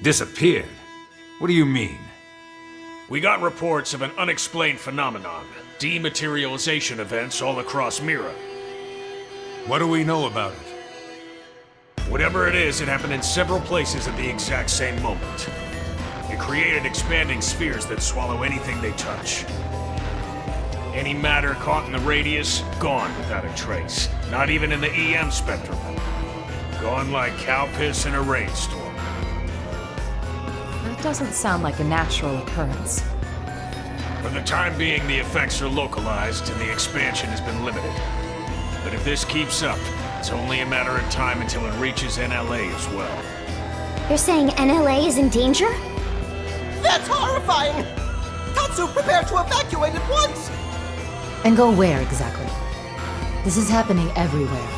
Disappeared? What do you mean? We got reports of an unexplained phenomenon. Dematerialization events all across Mira. What do we know about it? Whatever it is, it happened in several places at the exact same moment. It created expanding spheres that swallow anything they touch. Any matter caught in the radius, gone without a trace. Not even in the EM spectrum. Gone like cow piss in a rainstorm. That doesn't sound like a natural occurrence. For the time being, the effects are localized and the expansion has been limited. But if this keeps up, it's only a matter of time until it reaches NLA as well. You're saying NLA is in danger? That's horrifying! Tatsu, prepare to evacuate at once! And go where exactly? This is happening everywhere.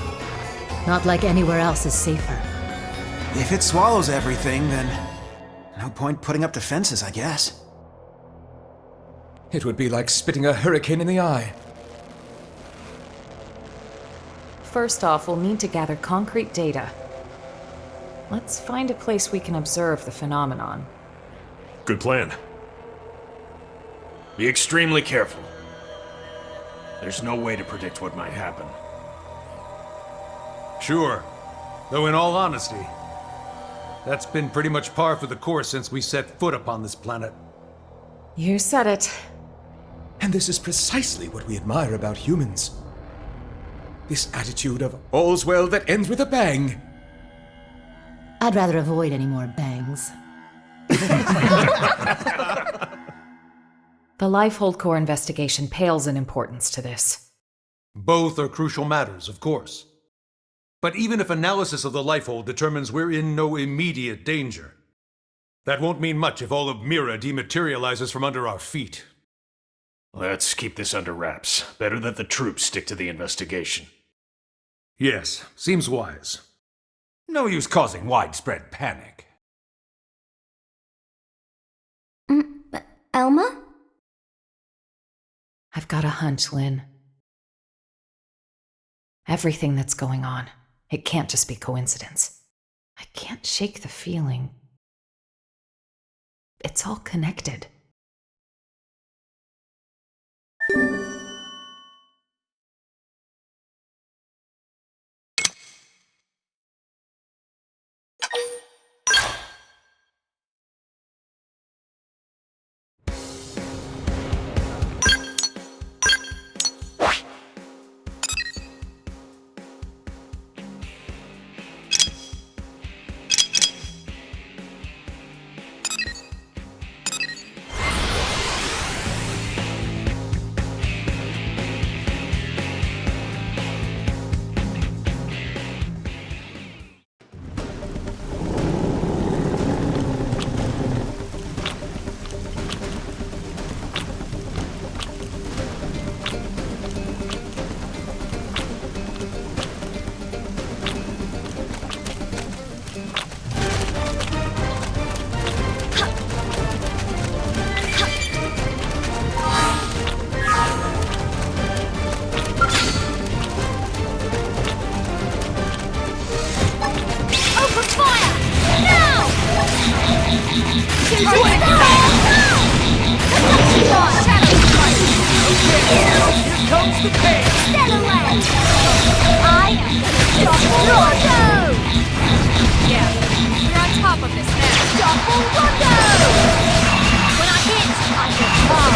Not like anywhere else is safer. If it swallows everything, then no point putting up defenses, I guess. It would be like spitting a hurricane in the eye. First off, we'll need to gather concrete data. Let's find a place we can observe the phenomenon. Good plan. Be extremely careful. There's no way to predict what might happen. Sure. Though in all honesty, that's been pretty much par for the course since we set foot upon this planet. You said it. And this is precisely what we admire about humans. This attitude of all's well that ends with a bang. I'd rather avoid any more bangs. The Lifehold Core investigation pales in importance to this. Both are crucial matters, of course. But even if analysis of the Lifehold determines we're in no immediate danger, that won't mean much if all of Mira dematerializes from under our feet. Let's keep this under wraps. Better that the troops stick to the investigation. Yes, seems wise. No use causing widespread panic. Elma? I've got a hunch, Lynn. Everything that's going on, it can't just be coincidence. I can't shake the feeling. It's all connected. When I hit, I hit hard.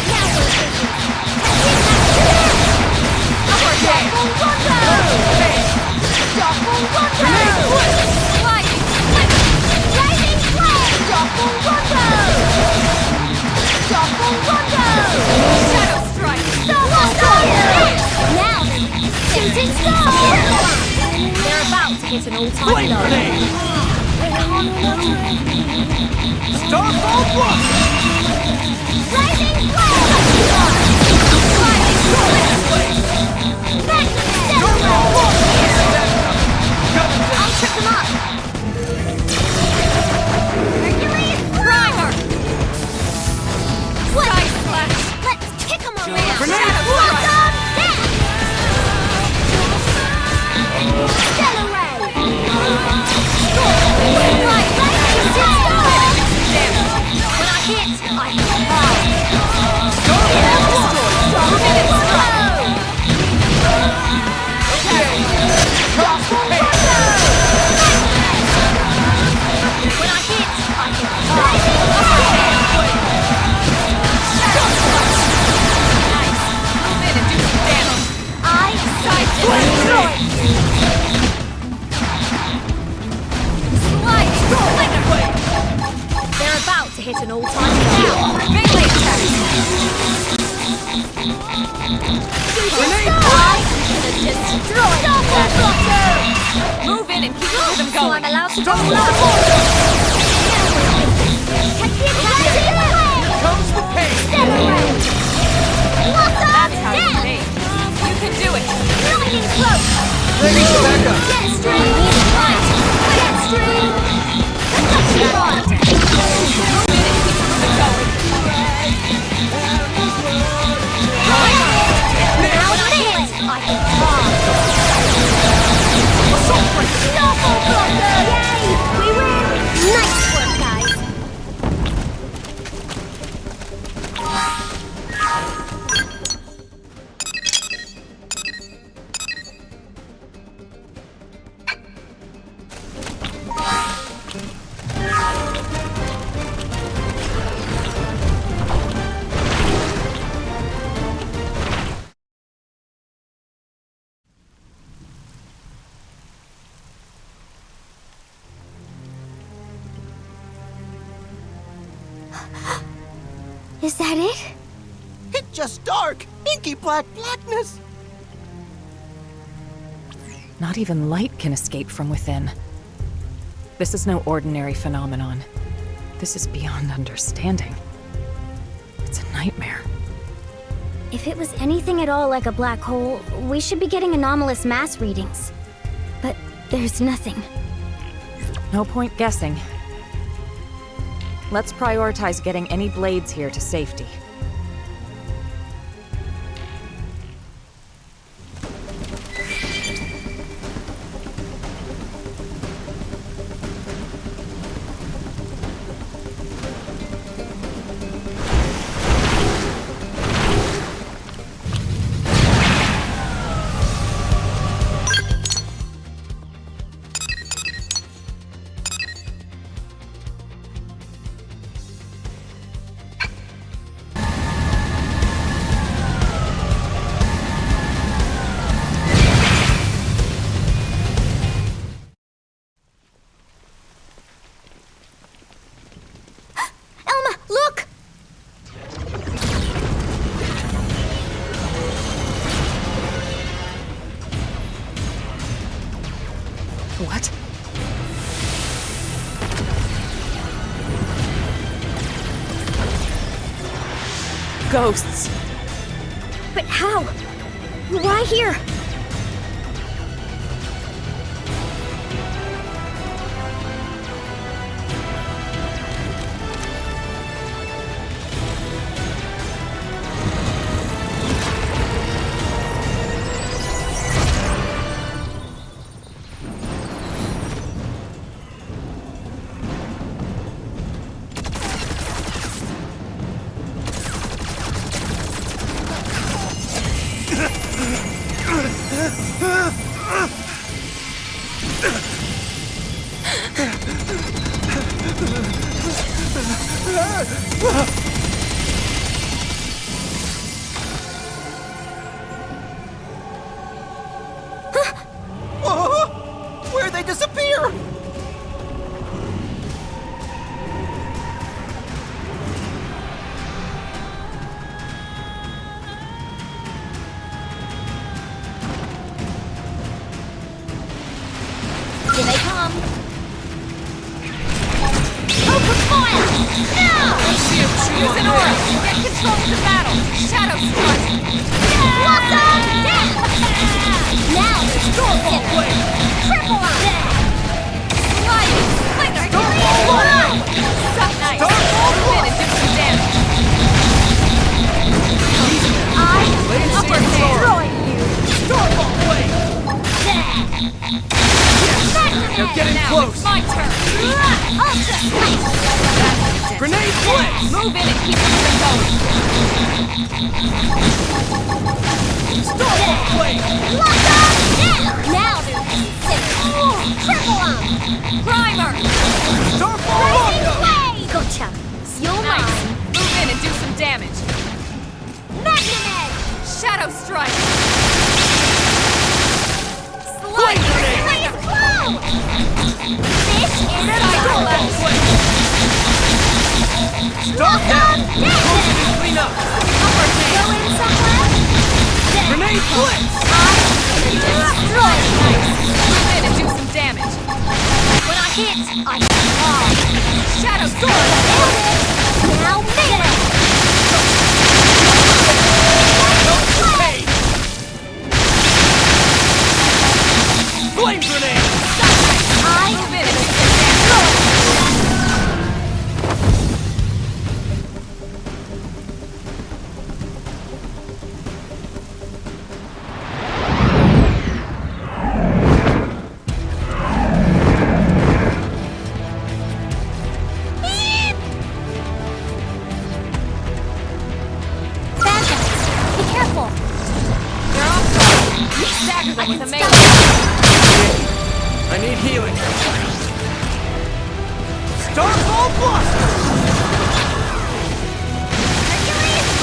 Now we're busy. They're about to hit an all-time low. Starfall Blast! Rising flame! I'll trip them up! Hercules! Primer! Sky Slash! Let's kick them around! Blossom! Dash! Stellar Ray! Right, lightning damage! When I hit, I hit hard! They're about to hit an all-time low. Melee attack! Destroy! Move in and keep the rhythm going. So I'm allowed to go low. Comes the pain! That's how you You can do it! Lightning cloak! Get straight! Right! Get straight! Nice work, guys! Is that it? It's just dark, inky black blackness. Not even light can escape from within. This is no ordinary phenomenon. This is beyond understanding. It's a nightmare. If it was anything at all like a black hole, we should be getting anomalous mass readings. But there's nothing. No point guessing. Let's prioritize getting any blades here to safety. What? Ghosts. But how? Why here? Where'd they disappear? Here they come. Open fire! Now! Use an aura! Get control of the battle! Shadow strike! Blossom! Now there's Stormball Blade! Triple on! Lightning! Slinger! Suck nice! Move in and do some damage! Upper hand! Destroying you! Stormball Blade! Now getting close! It's my turn! Ultra Slice! Grenade Blitz! Move in and keep them going! Stormball Blade! Blossom! Now they're considered! Triple on! Primer! Stormball Rising Rondo! Blade! Gotcha! You're Nice! mine! Move in and do some damage! Magnum Edge! Shadow strike! Flame Slide! Grenade! Blaze Blow! Fish in a Stormball barrel! Blade! Stop now! Close it and clean up! Upper Go hand! in somewhere? Grenade Blitz! Destroy! Move in and do some damage! When I hit, I fall. Shadow strike! Now melee! Hey! Flame Grenade! Move in and do some damage! Phantom, be careful! They're off guard! Stagger them with a melee! I need healing. Starfall Blossom!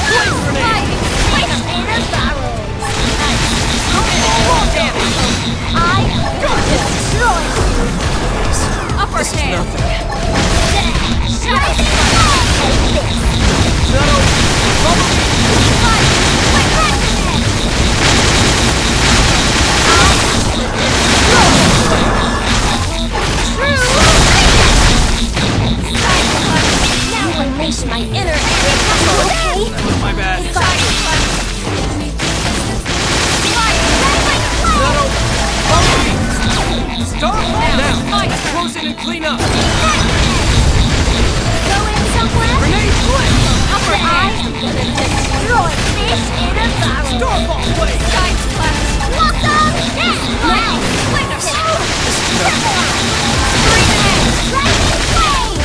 Flame Grenade! Fish in a barrel! Starfall Rondo! I am gonna destroy you! Upper hand! Shadow Strike! Not over. Follow me! Now unleash my inner okay? My bad. Not over. Follow me! Starfall now! Close it and clean up! Go in somewhere? Grenade Blitz! Upper I hand! am gonna destroy fish in a barrel! Starfall Blade! Side splash! Blossom! Now! Slinger! Rising flame!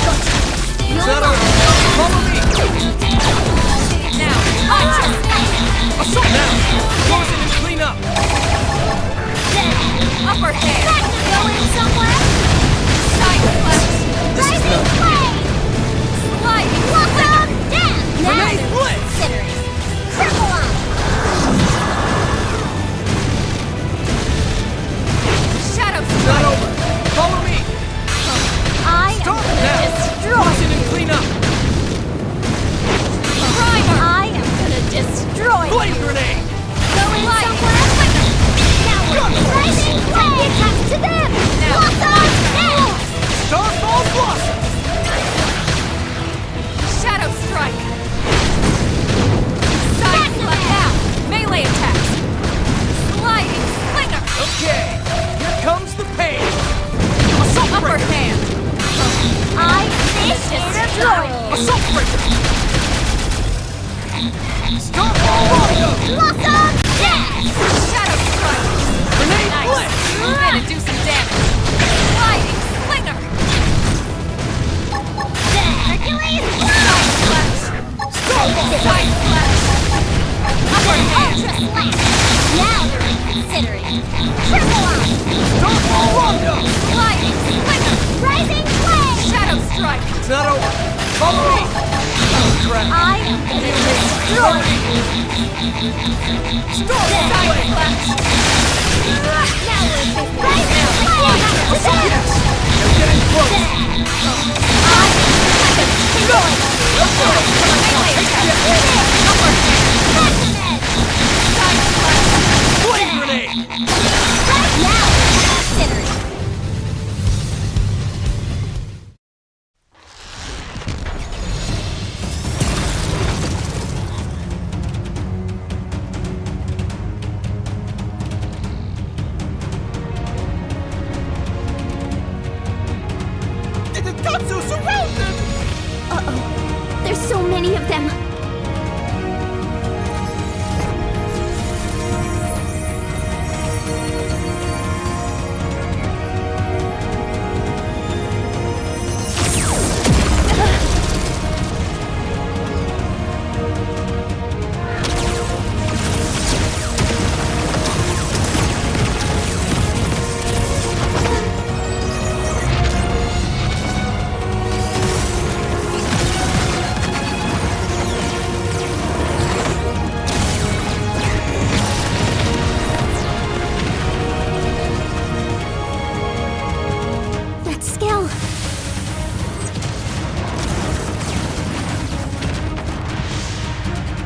Not over. Follow me! Now! Ultra! Assault now! Close it and clean up! Upper hand! Go in somewhere? Side splash! Rising flame! Sliding! Blossom! Now Grenade they're Blitz! considering! Triple on! Shadow Not strike! over. Follow me! I am Stop gonna now! destroy Close it and clean up! Primer! I am gonna destroy Flame Grenade! Go in somewhere? Now we're rising flame! It comes to them! Now. Blossom! Now! Starfall Blossom! Shadow strike! Side splash! Now! Melee attacks! Sliding! Slinger! Okay, here comes the pain! Assault upper hand! I fish in a barrel! Assault Breaker! Starfall Rondo! Blossom! Yes! Shadow strike! Grenade Nice! Blitz! Move in and do some damage! Sliding! Slinger! Hercules! Side splash! Starfall! Side splash! Upper hand! Ultra Slash! Now they're considering! Triple on! Starfall Rondo! Sliding! Slinger! Rising flame! Shadow strike! It's not over. Follow me! crap! I destroy you! Storm Blade! Now right now! Yes! You're getting close! Flame grenade! Right now! Consider it! Tatsu surrounded! Uh-oh. There's so many of them. That scale.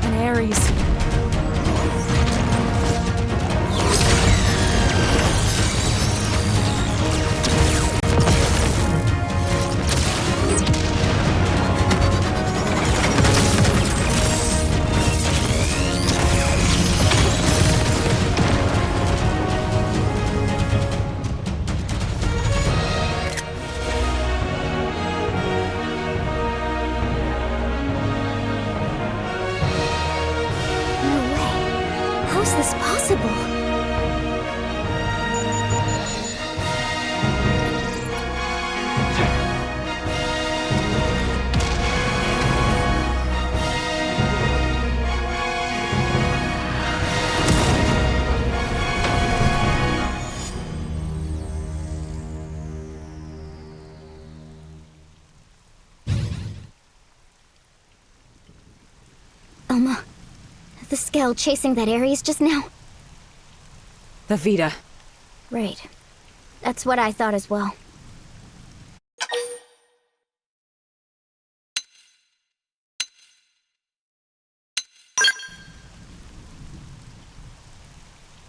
An Ares. No way. How's this possible? Elma, the scale chasing that Ares just now? The Vita. Right. That's what I thought as well.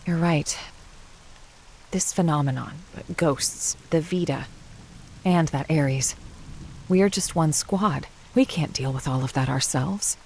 You're right. This phenomenon, ghosts, the Vita, and that Ares. We're just one squad. We can't deal with all of that ourselves.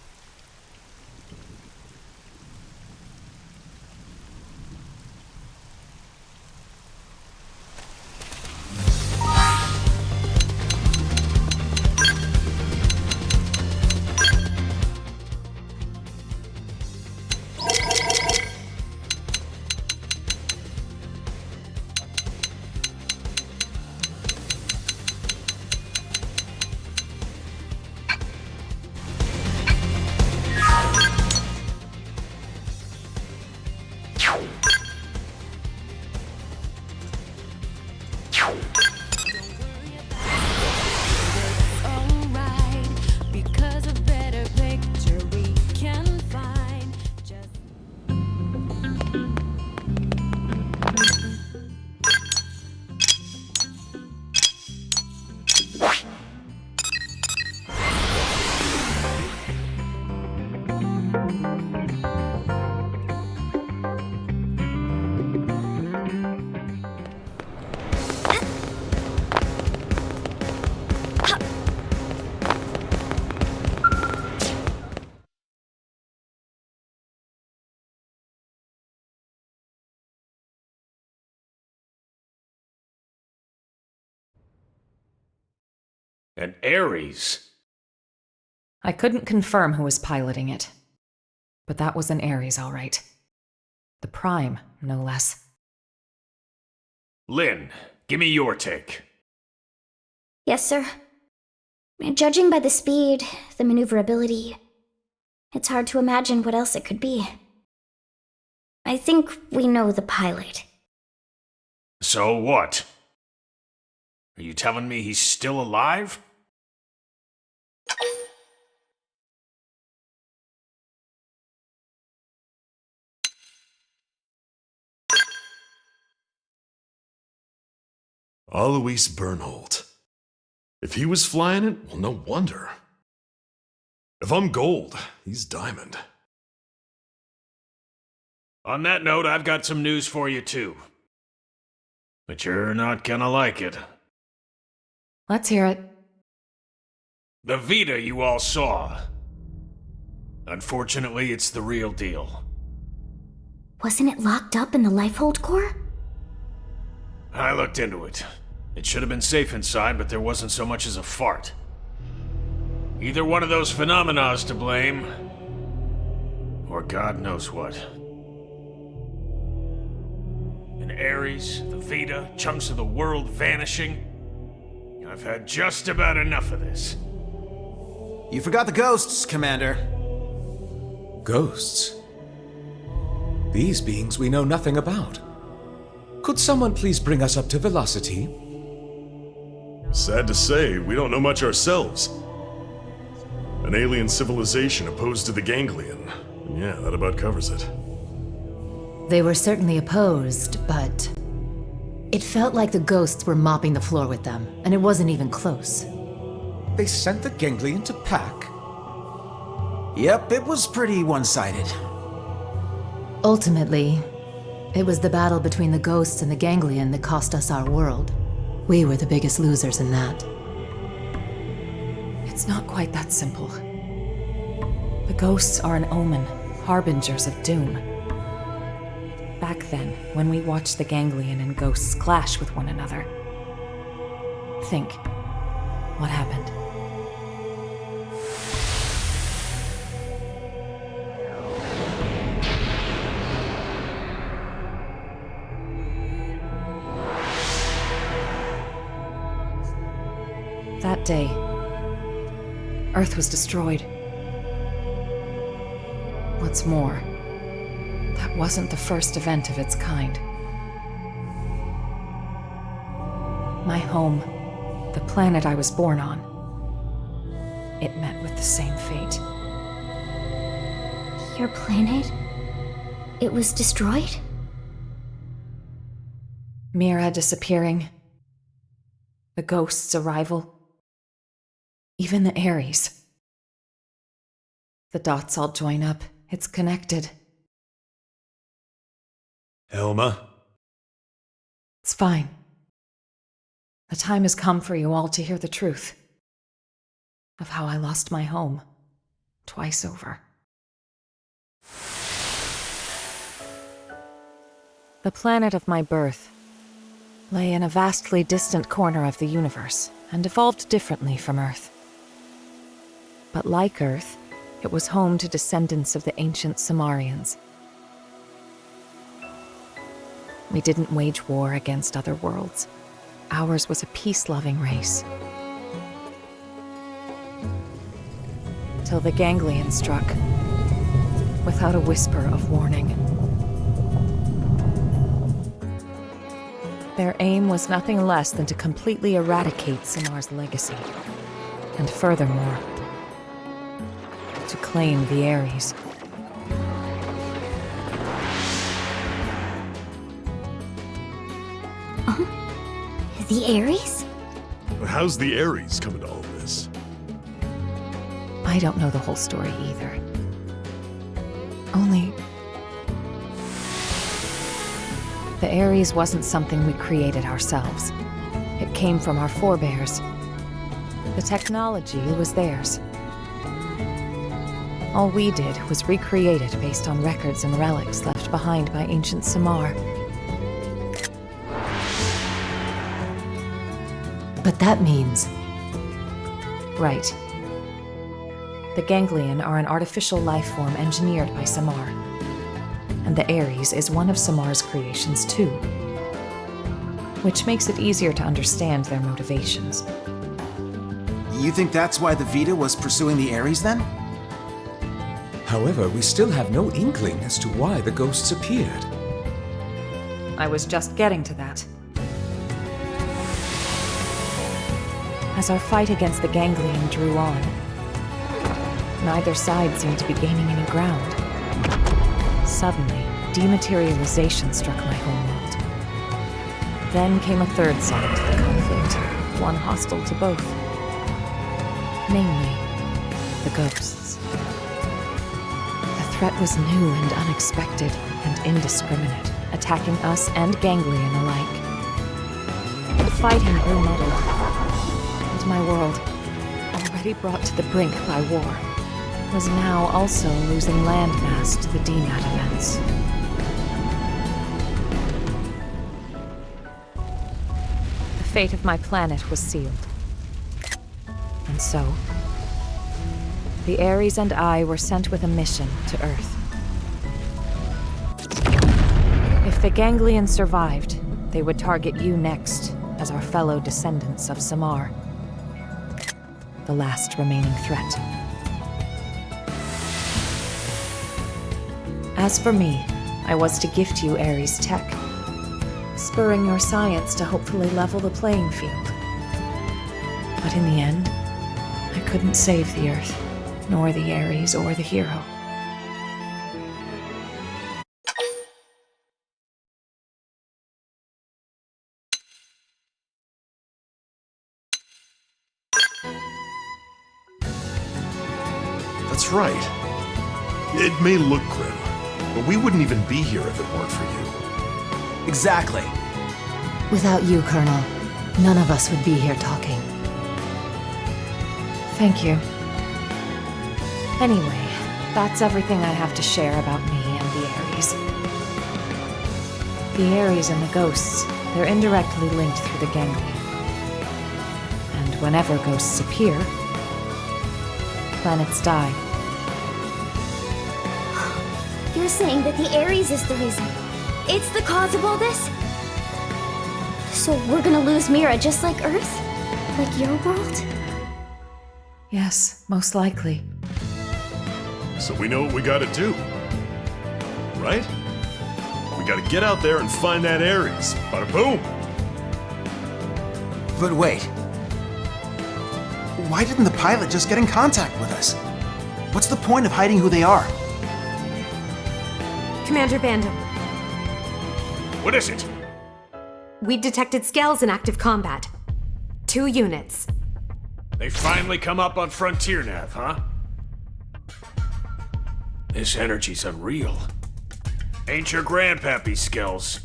An Ares? I couldn't confirm who was piloting it. But that was an Ares, all right. The Prime, no less. Lynn, give me your take. Yes, sir. Judging by the speed, the maneuverability, it's hard to imagine what else it could be. I think we know the pilot. So what? Are you telling me he's still alive? Alois Bernhold. If he was flying it, well, no wonder. If I'm gold, he's diamond. On that note, I've got some news for you too. But you're not gonna like it. Let's hear it. The Vita you all saw. Unfortunately, it's the real deal. Wasn't it locked up in the Lifehold core? I looked into it. It should have been safe inside, but there wasn't so much as a fart. Either one of those phenomena is to blame, or God knows what. In Ares, the Vita, chunks of the world vanishing. I've had just about enough of this. You forgot the ghosts, Commander. Ghosts? These beings we know nothing about. Could someone please bring us up to velocity? Sad to say, we don't know much ourselves. An alien civilization opposed to the Ganglion. And yeah, that about covers it. They were certainly opposed, but it felt like the ghosts were mopping the floor with them, and it wasn't even close. They sent the Ganglion to pack? Yep, it was pretty one-sided. Ultimately, it was the battle between the ghosts and the Ganglion that cost us our world. We were the biggest losers in that. It's not quite that simple. The ghosts are an omen, harbingers of doom. Back then, when we watched the Ganglion and ghosts clash with one another, think, what happened? That day, Earth was destroyed. What's more, that wasn't the first event of its kind. My home, the planet I was born on, it met with the same fate. Your planet? It was destroyed? Mira disappearing, the ghost's arrival, even the Ares. The dots all join up. It's connected. Elma? It's fine. The time has come for you all to hear the truth of how I lost my home twice over. The planet of my birth lay in a vastly distant corner of the universe and evolved differently from Earth. But like Earth, it was home to descendants of the ancient Samarians. We didn't wage war against other worlds. Ours was a peace-loving race. Till the Ganglion struck, without a whisper of warning. Their aim was nothing less than to completely eradicate Samar's legacy. And furthermore, to claim the Ares. The Ares? But how's the Ares come into all this? I don't know the whole story either. Only... the Ares wasn't something we created ourselves. It came from our forebears. The technology was theirs. All we did was recreate it based on records and relics left behind by ancient Samar. But that means... Right. The Ganglion are an artificial life form engineered by Samar. And the Ares is one of Samar's creations too. Which makes it easier to understand their motivations. You think that's why the Vita was pursuing the Ares then? However, we still have no inkling as to why the ghosts appeared. I was just getting to that. As our fight against the Ganglion drew on, neither side seemed to be gaining any ground. Suddenly, dematerialization struck my homeworld. Then came a third side to the conflict, one hostile to both. Namely, the ghosts. The threat was new and unexpected and indiscriminate, attacking us and Ganglion alike. The fighting grew muddled, and my world, already brought to the brink by war, was now also losing landmass to the DMAT events. The fate of my planet was sealed. And so, the Ares and I were sent with a mission to Earth. If the Ganglions survived, they would target you next as our fellow descendants of Samar, the last remaining threat. As for me, I was to gift you Ares tech, spurring your science to hopefully level the playing field. But in the end, I couldn't save the Earth, nor the Ares or the hero. That's right. It may look grim, but we wouldn't even be here if it weren't for you. Exactly. Without you, Colonel, none of us would be here talking. Thank you. Anyway, that's everything I have to share about me and the Ares. The Ares and the ghosts, they're indirectly linked through the Ganglion. And whenever ghosts appear, planets die. You're saying that the Ares is the reason. It's the cause of all this? So we're gonna lose Mira just like Earth? Like your world? Yes, most likely. So we know what we gotta do. Right? We gotta get out there and find that Ares. Bada boom! But wait. Why didn't the pilot just get in contact with us? What's the point of hiding who they are? Commander Bandom, What is it? we detected scales in active combat. 2 units. They finally come up on Frontier Nav, huh? This energy's unreal. Ain't your grandpappy skills.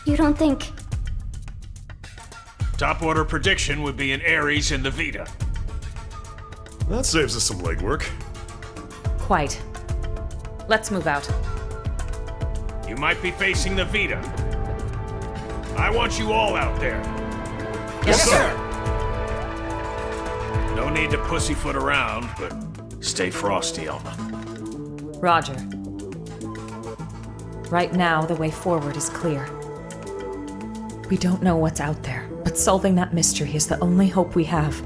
You don't think... Top order prediction would be an Ares in the Vita. That saves us some legwork. Quite. Let's move out. You might be facing the Vita. I want you all out there. Yes, sir. No need to pussyfoot around, but stay frosty on them. Roger. Right now, the way forward is clear. We don't know what's out there, but solving that mystery is the only hope we have.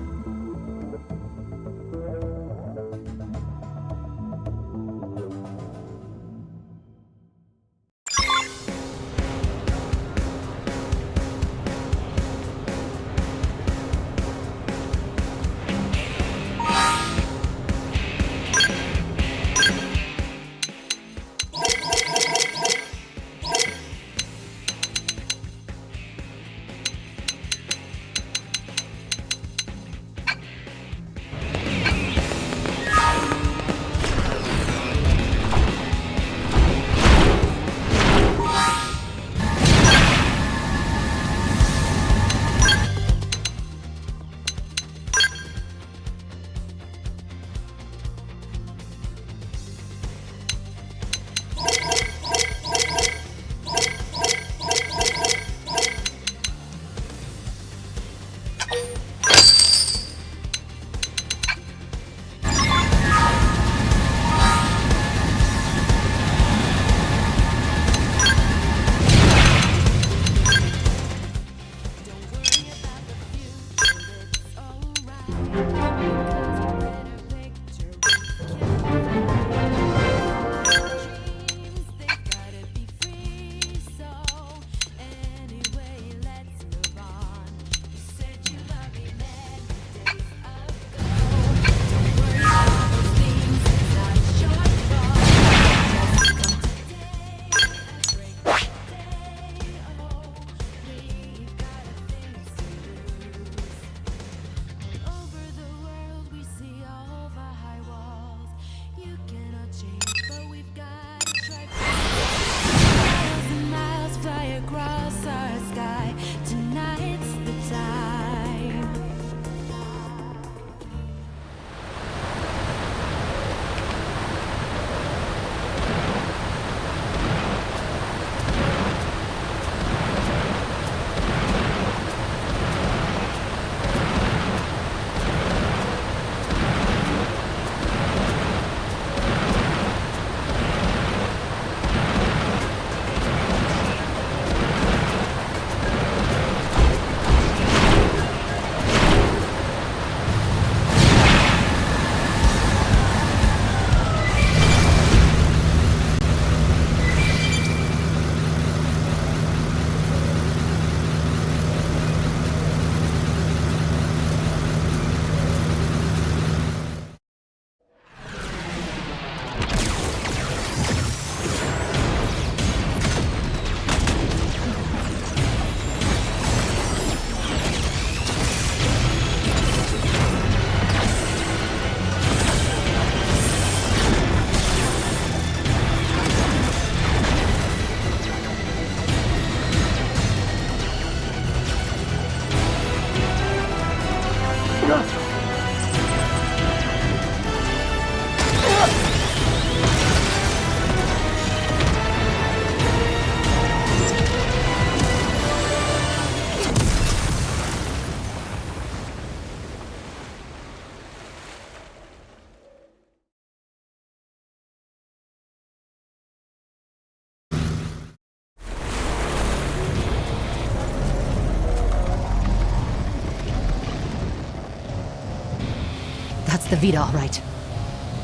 That's the Vita, all right.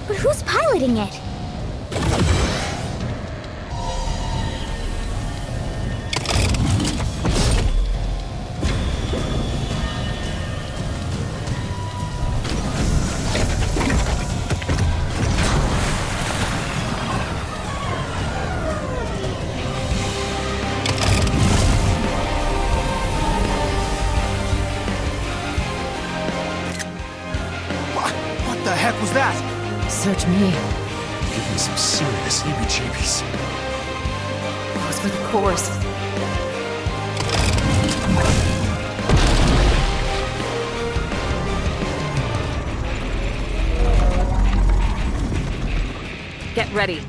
But who's piloting it? What the heck was that? Search me. Give me some serious heebie-jeebies. Those were the cores. Get ready.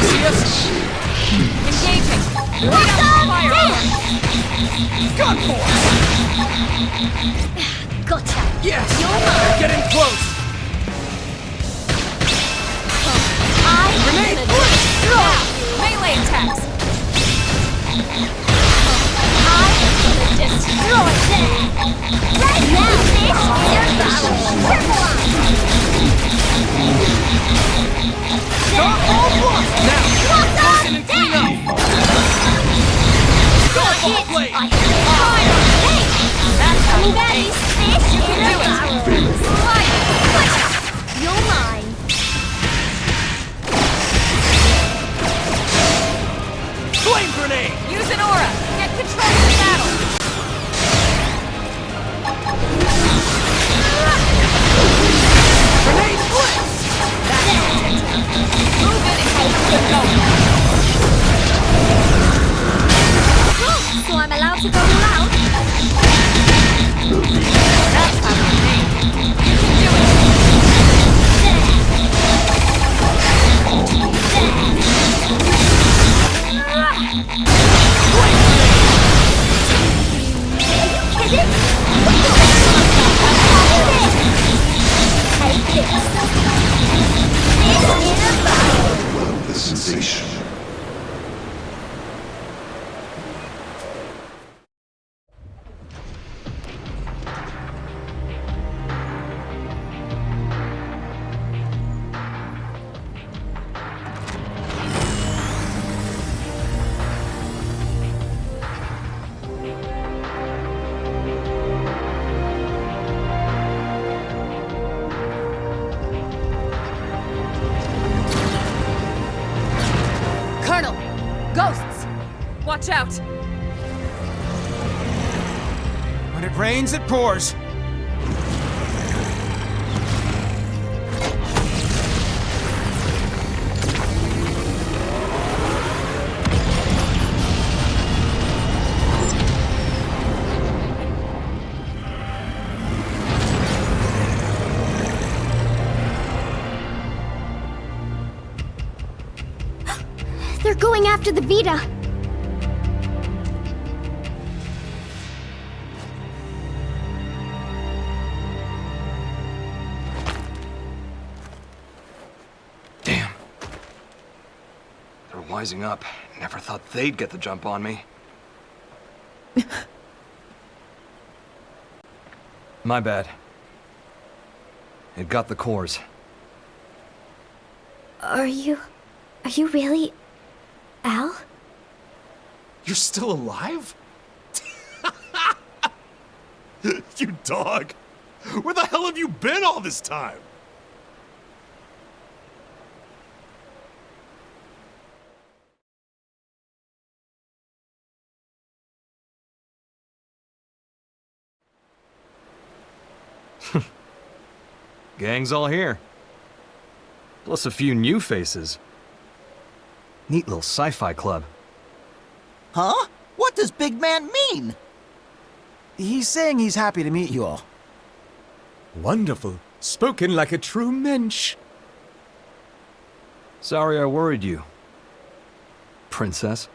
See us? Engaging! Right on fire! Gun force! Gotcha! Yes! They're getting close! Grenade! Melee attacks! Destroy them! Right now, Stop all blocks! Now! Close in and clean up! Starfall blade! Fire! That's how you aim! You can do it! Fire! You're mine. Flame grenade! Use an aura! Get control of the battle! Grenade blitz! That's it! Move in and keep it going! So I'm allowed to go loud? That's how you aim! You can do it! The sensation. Colonel! Ghosts! Watch out! When it rains, it pours. They're going after the Vita. Damn. They're wising up. Never thought they'd get the jump on me. My bad. It got the cores. Are you really Al? You're still alive? You dog! Where the hell have you been all this time? Gang's all here. Plus a few new faces. Neat little sci-fi club. Huh? What does big man mean? He's saying he's happy to meet you all. Wonderful. Spoken like a true mensch. Sorry I worried you, princess.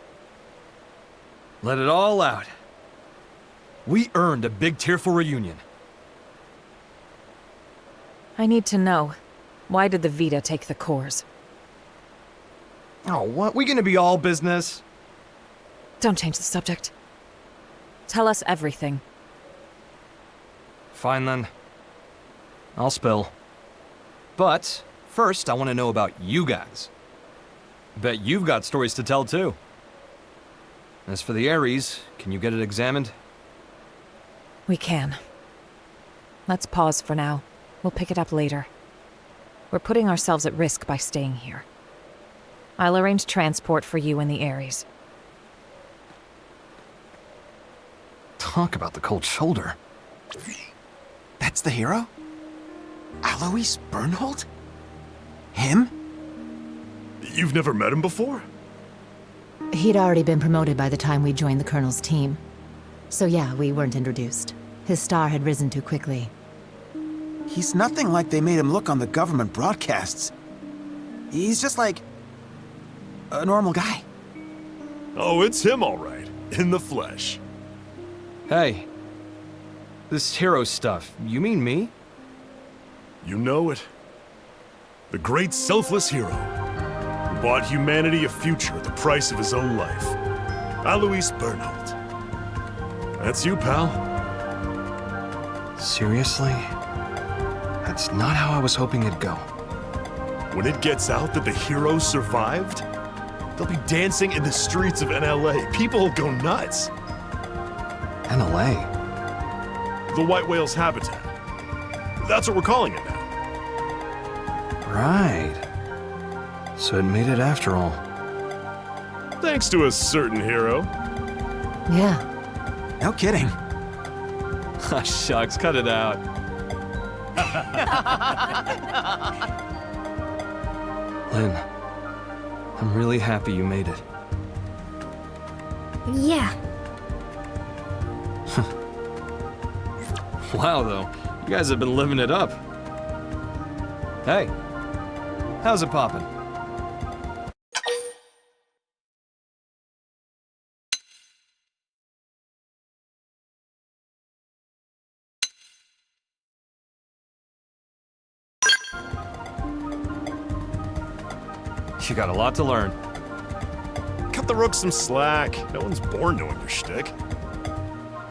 Let it all out. We earned a big tearful reunion. I need to know. Why did the Vita take the cores? Oh, what? We gonna be all business? Don't change the subject. Tell us everything. Fine then. I'll spill. But first, I want to know about you guys. Bet you've got stories to tell too. As for the Ares, can you get it examined? We can. Let's pause for now. We'll pick it up later. We're putting ourselves at risk by staying here. I'll arrange transport for you and the Ares. Talk about the cold shoulder. That's the hero? Alois Bernhold? Him? You've never met him before? He'd already been promoted by the time we joined the Colonel's team. So yeah, we weren't introduced. His star had risen too quickly. He's nothing like they made him look on the government broadcasts. He's just like... a normal guy. Oh, it's him all right. In the flesh. Hey. This hero stuff, you mean me? You know it. The great selfless hero who bought humanity a future at the price of his own life. Alois Bernhold. That's you, pal. Seriously? That's not how I was hoping it'd go. When it gets out that the hero survived, they'll be dancing in the streets of NLA. People will go nuts. NLA? The White Whale's habitat. That's what we're calling it now. Right. So it made it after all. Thanks to a certain hero. Yeah. No kidding. Ah, shucks, cut it out. Lynn, I'm really happy you made it. Yeah. Wow, though. You guys have been living it up. Hey, how's it poppin'? You got a lot to learn. Cut the rooks some slack. No one's born knowing your shtick.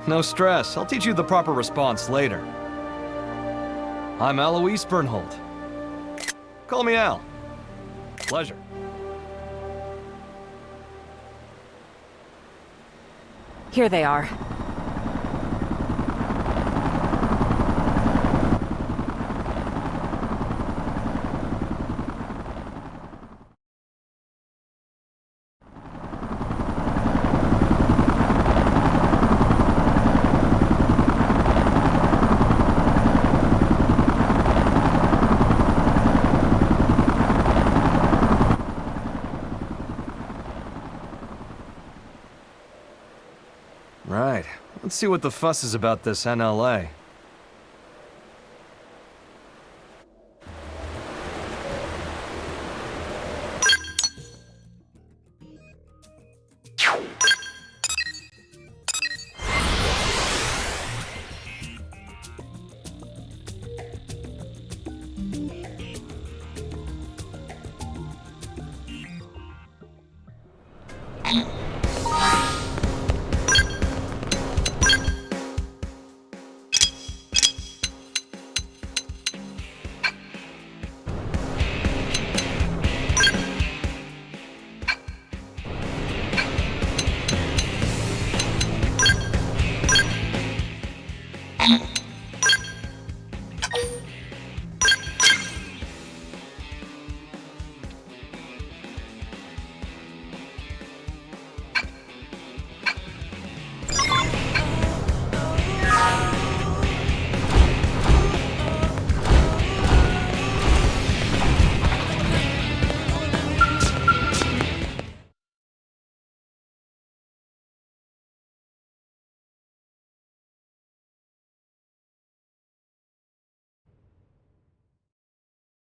No stress. I'll teach you the proper response later. I'm Alois Bernhold. Call me Al. Pleasure. Here they are. Right. Let's see what the fuss is about this NLA.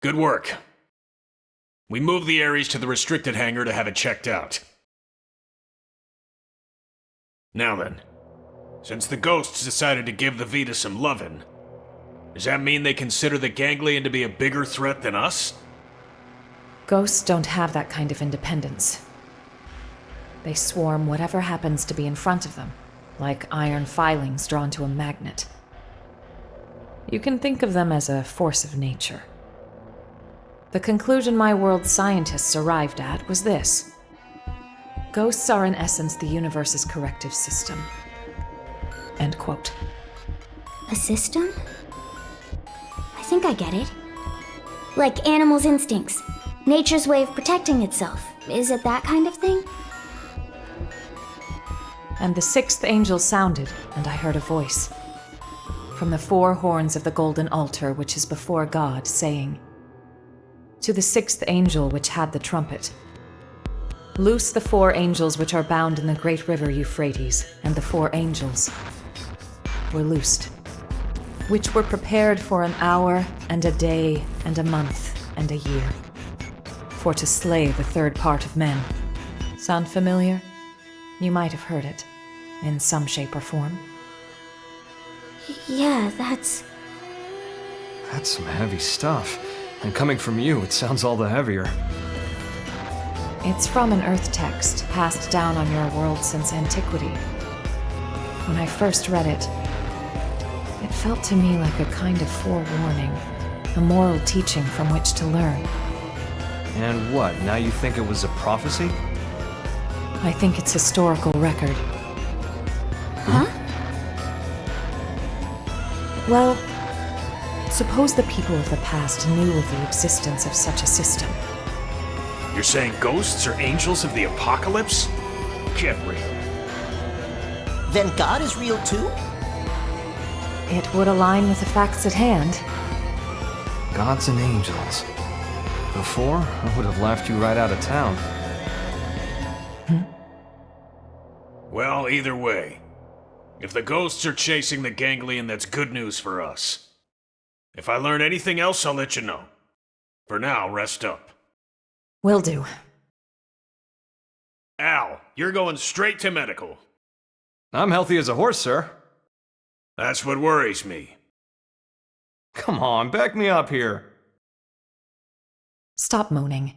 Good work. We moved the Ares to the restricted hangar to have it checked out. Now then, since the ghosts decided to give the Vita some lovin', does that mean they consider the Ganglion to be a bigger threat than us? Ghosts don't have that kind of independence. They swarm whatever happens to be in front of them, like iron filings drawn to a magnet. You can think of them as a force of nature. The conclusion my world's scientists arrived at was this. Ghosts are in essence the universe's corrective system. End quote. A system? I think I get it. Like animals' instincts. Nature's way of protecting itself. Is it that kind of thing? And the sixth angel sounded, and I heard a voice. From the four horns of the golden altar which is before God, saying, "To the sixth angel which had the trumpet, loose the four angels which are bound in the great river Euphrates," and the four angels were loosed, which were prepared for an hour, and a day, and a month, and a year, for to slay the third part of men. Sound familiar? You might have heard it, in some shape or form. Yeah, that's some heavy stuff. And coming from you, it sounds all the heavier. It's from an Earth text passed down on your world since antiquity. When I first read it, it felt to me like a kind of forewarning, a moral teaching from which to learn. And what, now you think it was a prophecy? I think it's historical record. Huh? Well, suppose the people of the past knew of the existence of such a system. You're saying ghosts are angels of the apocalypse? Get real. Then God is real too? It would align with the facts at hand. Gods and angels. Before, I would have laughed you right out of town. Well, either way. If the ghosts are chasing the ganglion, that's good news for us. If I learn anything else, I'll let you know. For now, rest up. Will do. Al, you're going straight to medical. I'm healthy as a horse, sir. That's what worries me. Come on, back me up here. Stop moaning.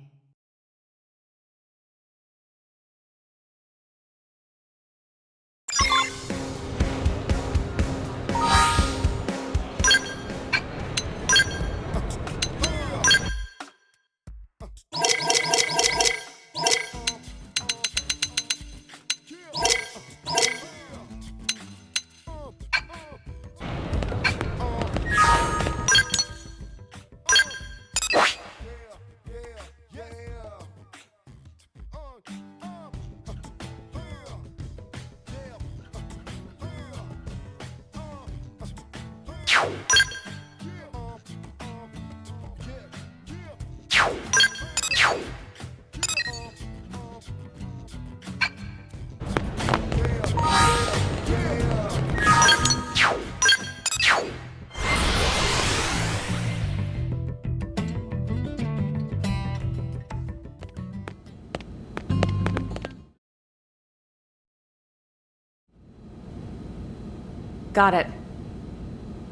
Got it.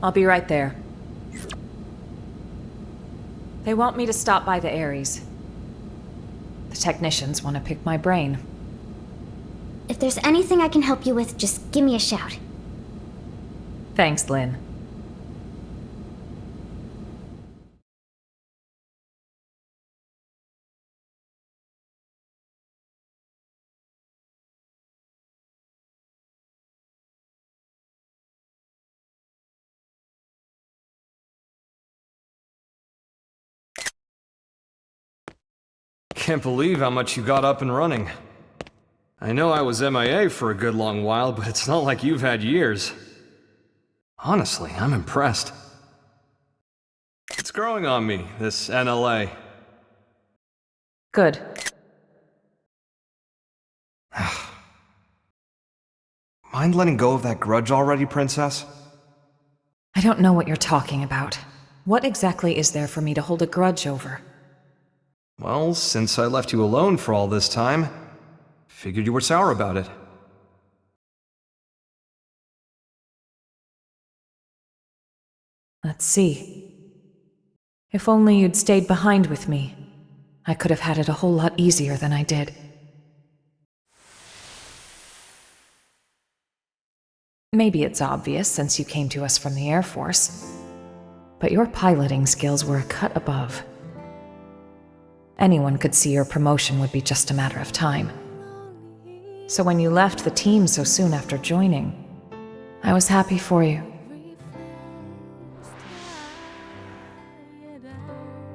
I'll be right there. They want me to stop by the Ares. The technicians want to pick my brain. If there's anything I can help you with, just give me a shout. Thanks, Lynn. Can't believe how much you got up and running. I know I was MIA for a good long while, but it's not like you've had years. Honestly, I'm impressed. It's growing on me, this NLA. Good. Mind letting go of that grudge already, Princess? I don't know what you're talking about. What exactly is there for me to hold a grudge over? Well, since I left you alone for all this time, figured you were sour about it. Let's see. If only you'd stayed behind with me, I could have had it a whole lot easier than I did. Maybe it's obvious since you came to us from the Air Force, but your piloting skills were a cut above. Anyone could see your promotion would be just a matter of time. So when you left the team so soon after joining, I was happy for you.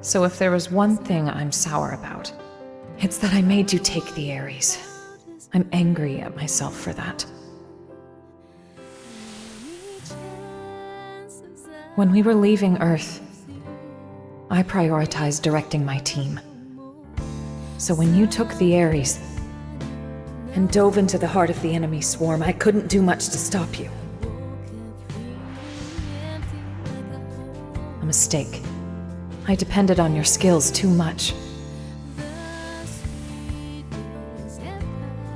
So if there was one thing I'm sour about, it's that I made you take the Ares. I'm angry at myself for that. When we were leaving Earth, I prioritized directing my team. So when you took the Ares and dove into the heart of the enemy swarm, I couldn't do much to stop you. A mistake. I depended on your skills too much.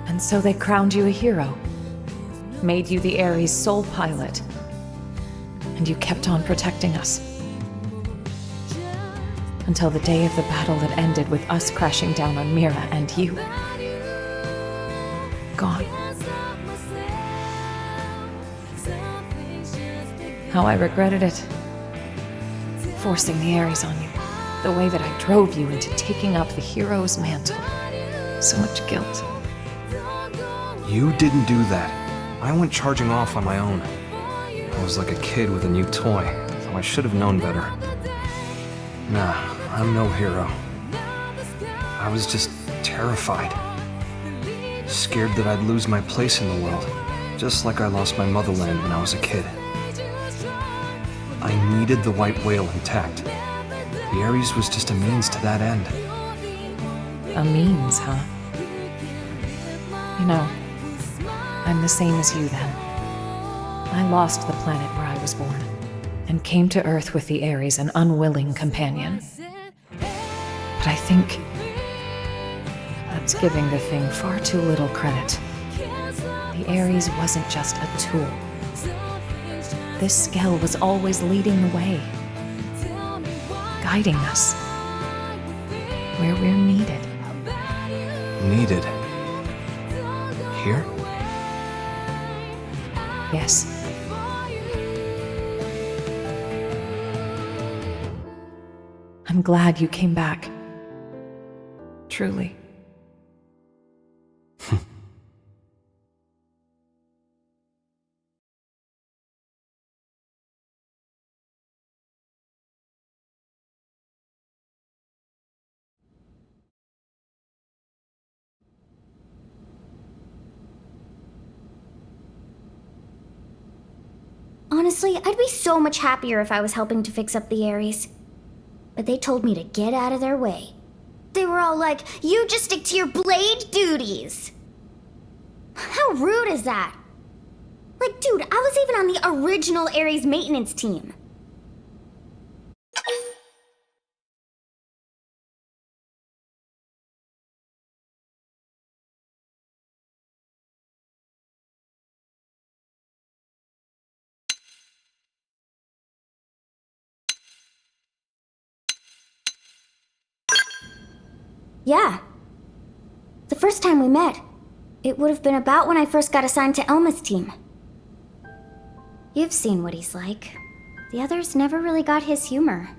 And so they crowned you a hero, made you the Ares' sole pilot, and you kept on protecting us. Until the day of the battle that ended with us crashing down on Mira and you gone. How I regretted it. Forcing the Ares on you. The way that I drove you into taking up the hero's mantle. So much guilt. You didn't do that. I went charging off on my own. I was like a kid with a new toy, so I should have known better. Nah, I'm no hero. I was just terrified. Scared that I'd lose my place in the world, just like I lost my motherland when I was a kid. I needed the white whale intact. The Ares was just a means to that end. A means, huh? You know, I'm the same as you then. I lost the planet where I was born, and came to Earth with the Ares, an unwilling companion. But I think that's giving the thing far too little credit. The Ares wasn't just a tool. This Skell was always leading the way, guiding us where we're needed. Needed? Here? Yes. I'm glad you came back. Truly. Honestly, I'd be so much happier if I was helping to fix up the Ares. But they told me to get out of their way. They were all like, you just stick to your blade duties. How rude is that? Like, dude, I was even on the original Ares maintenance team. Yeah. The first time we met, it would have been about when I first got assigned to Elma's team. You've seen what he's like. The others never really got his humor.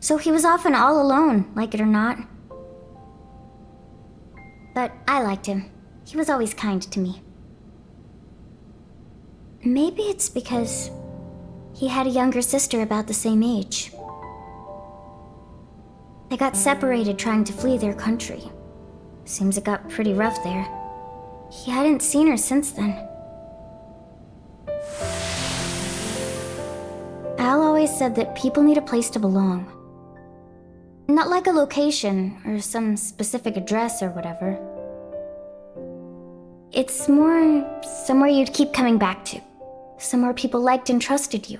So he was often all alone, like it or not. But I liked him. He was always kind to me. Maybe it's because he had a younger sister about the same age. They got separated trying to flee their country. Seems it got pretty rough there. He hadn't seen her since then. Al always said that people need a place to belong. Not like a location or some specific address or whatever. It's more somewhere you'd keep coming back to. Somewhere people liked and trusted you.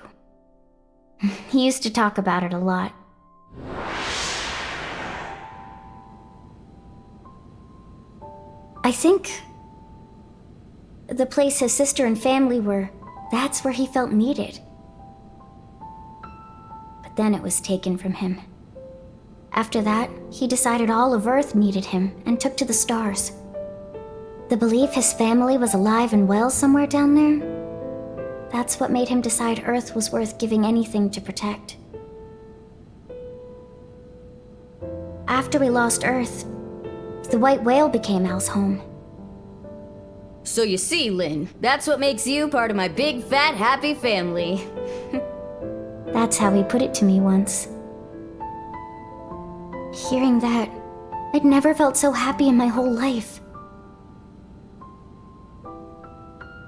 He used to talk about it a lot. I think the place his sister and family were, that's where he felt needed. But then it was taken from him. After that, he decided all of Earth needed him and took to the stars. The belief his family was alive and well somewhere down there, That's what made him decide Earth was worth giving anything to protect. After we lost Earth, the white whale became Al's home. So you see, Lynn, that's what makes you part of my big, fat, happy family. That's how he put it to me once. Hearing that, I'd never felt so happy in my whole life.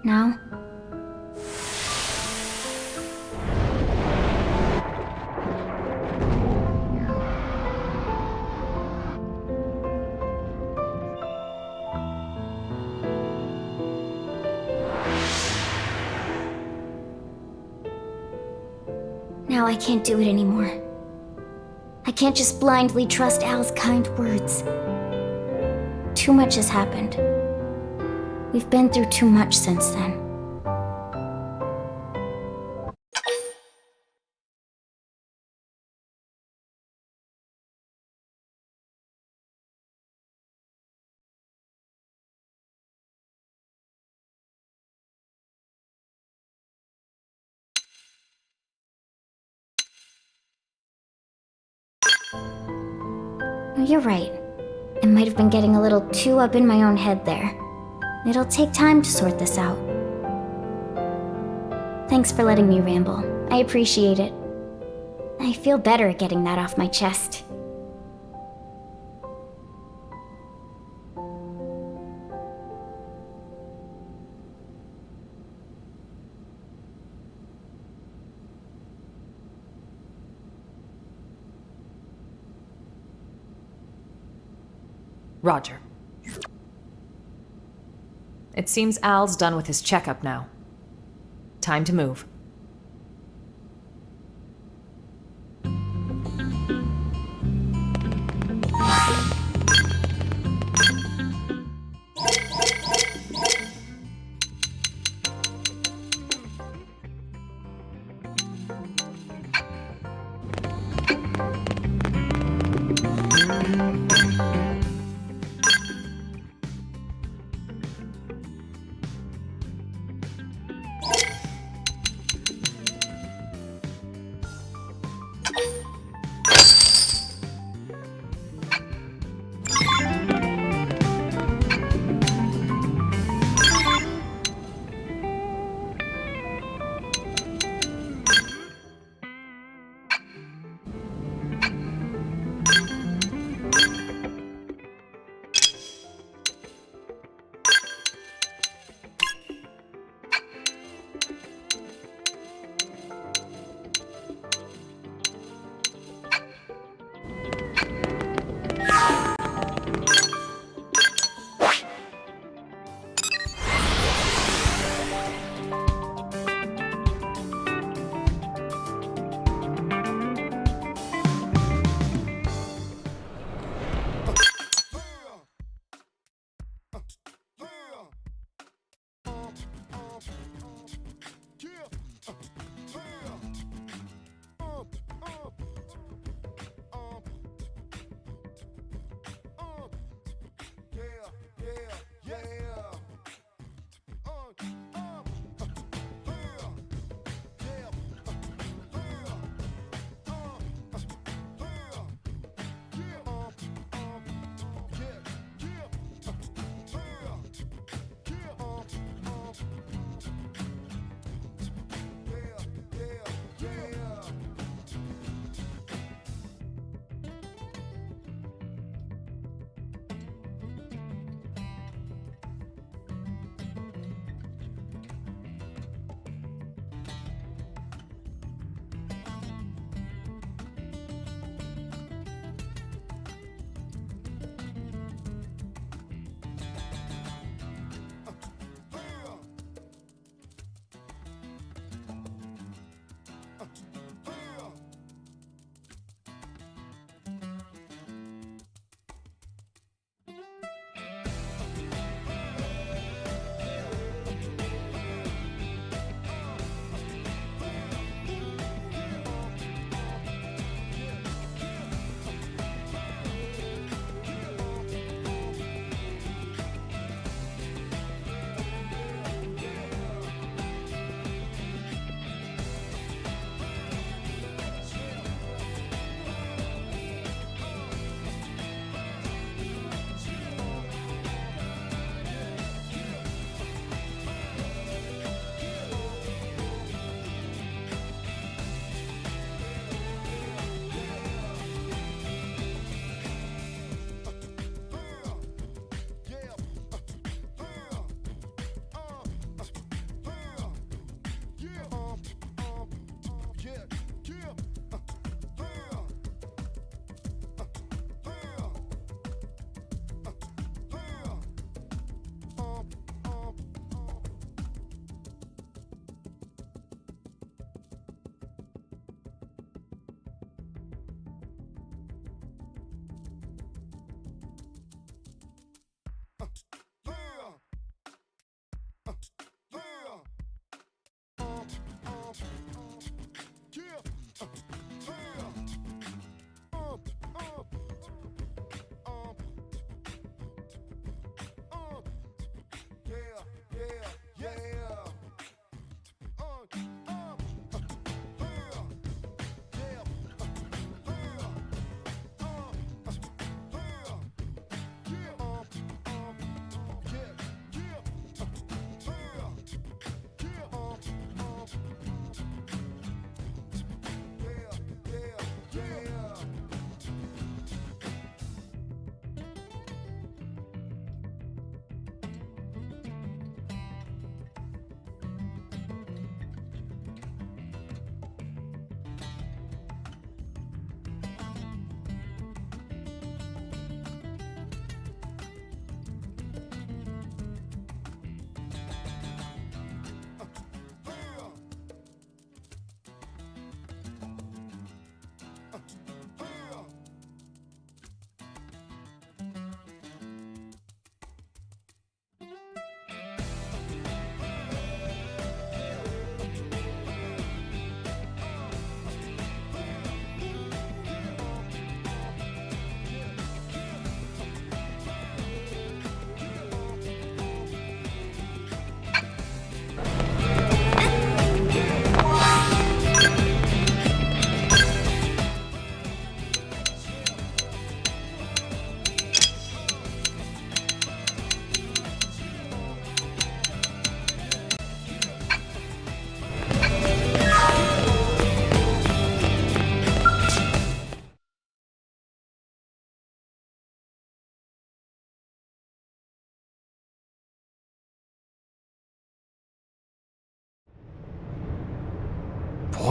Now, I can't do it anymore. I can't just blindly trust Al's kind words. Too much has happened. We've been through too much since then. You're right. I might have been getting a little too up in my own head there. It'll take time to sort this out. Thanks for letting me ramble. I appreciate it. I feel better at getting that off my chest. Roger. It seems Al's done with his checkup now. Time to move.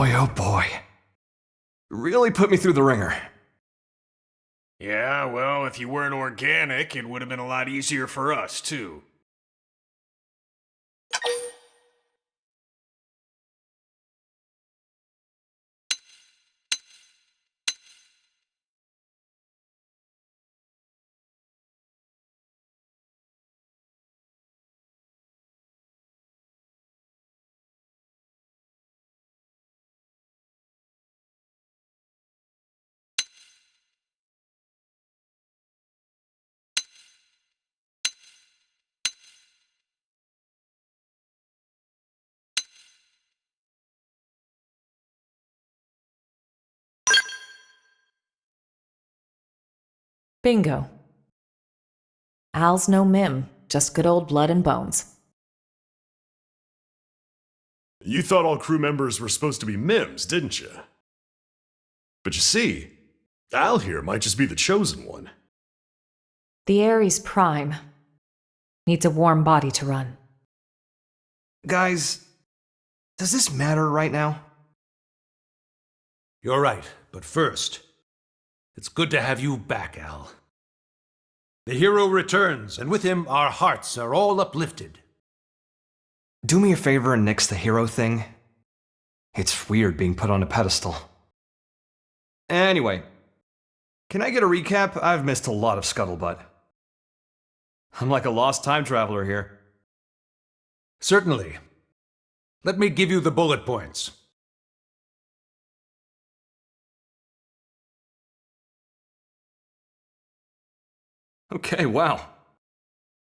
Boy, oh boy. Really put me through the ringer. Yeah, well, if you weren't organic, it would have been a lot easier for us, too. Bingo. Al's no mim, just good old blood and bones. You thought all crew members were supposed to be mims, didn't you? But you see, Al here might just be the chosen one. The Ares Prime needs a warm body to run. Guys, does this matter right now? You're right, but first, it's good to have you back, Al. The hero returns, and with him our hearts are all uplifted. Do me a favor and nix the hero thing. It's weird being put on a pedestal. Anyway, can I get a recap? I've missed a lot of scuttlebutt. I'm like a lost time traveler here. Certainly. Let me give you the bullet points. Okay, wow.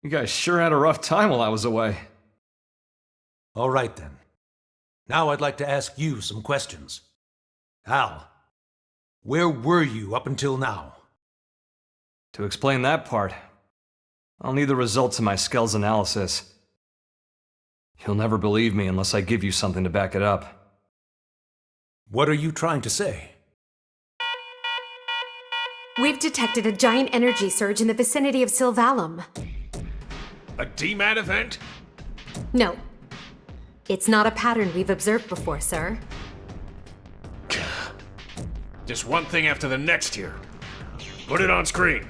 You guys sure had a rough time while I was away. All right, then. Now I'd like to ask you some questions. Al, where were you up until now? To explain that part, I'll need the results of my skills analysis. You'll never believe me unless I give you something to back it up. What are you trying to say? We've detected a giant energy surge in the vicinity of Sylvalum. A DMAT event? No. It's not a pattern we've observed before, sir. Just one thing after the next here. Put it on screen.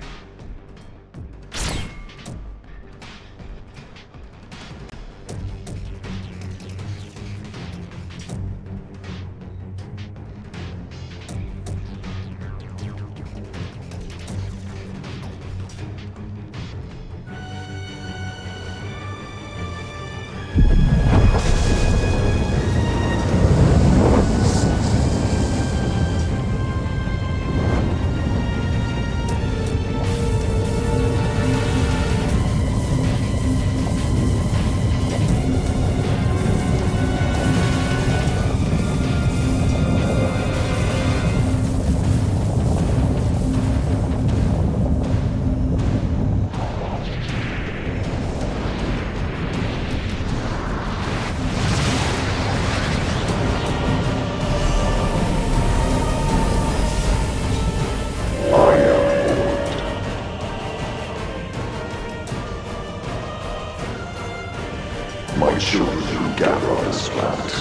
My children who gather on this planet.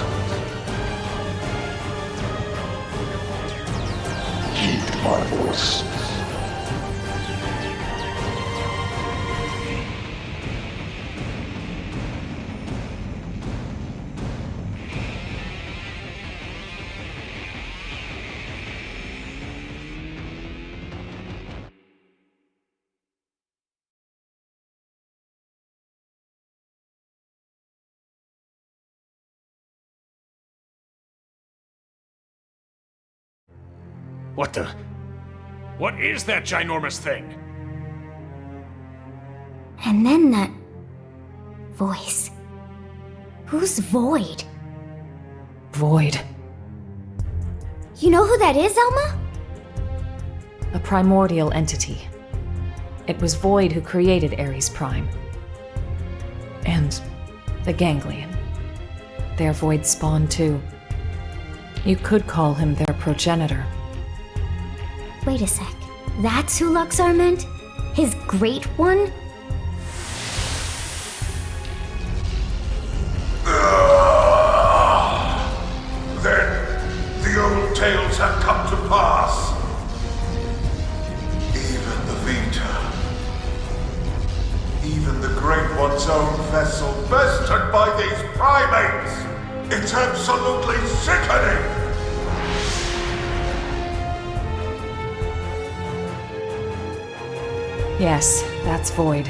Heed my voice. What the? What is that ginormous thing? And then that voice. Who's Void? Void. You know who that is, Elma? A primordial entity. It was Void who created Ares Prime. And the Ganglion. They're Void spawn too. You could call him their progenitor. Wait a sec. That's who Luxar meant? His great one? Then world's own vessel bested by these primates! It's absolutely sickening! Yes, that's Void.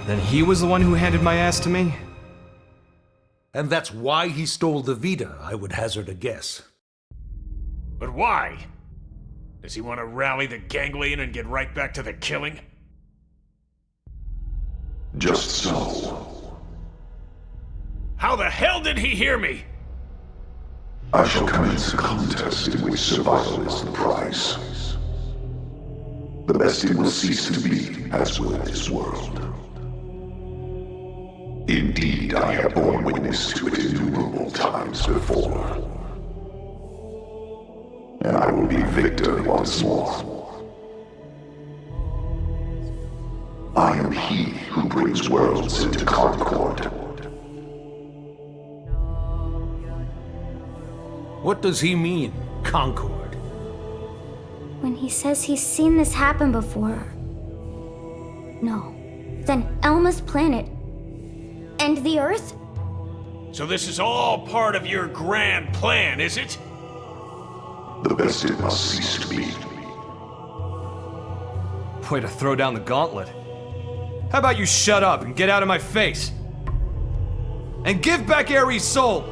Then he was the one who handed my ass to me? And that's why he stole the Vita, I would hazard a guess. But why? Does he want to rally the ganglion and get right back to the killing? Just so. How the hell did he hear me? I shall commence a contest in which survival is the prize. The bested will cease to be, as will this world. Indeed, I have borne witness to it innumerable times before. And I will be victor once more. I am he who brings worlds into concord. What does he mean, Concord? When he says he's seen this happen before... No. Then Elma's planet... and the Earth? So this is all part of your grand plan, is it? The bested must cease to be. Way to throw down the gauntlet. How about you shut up and get out of my face? And give back Ares' soul!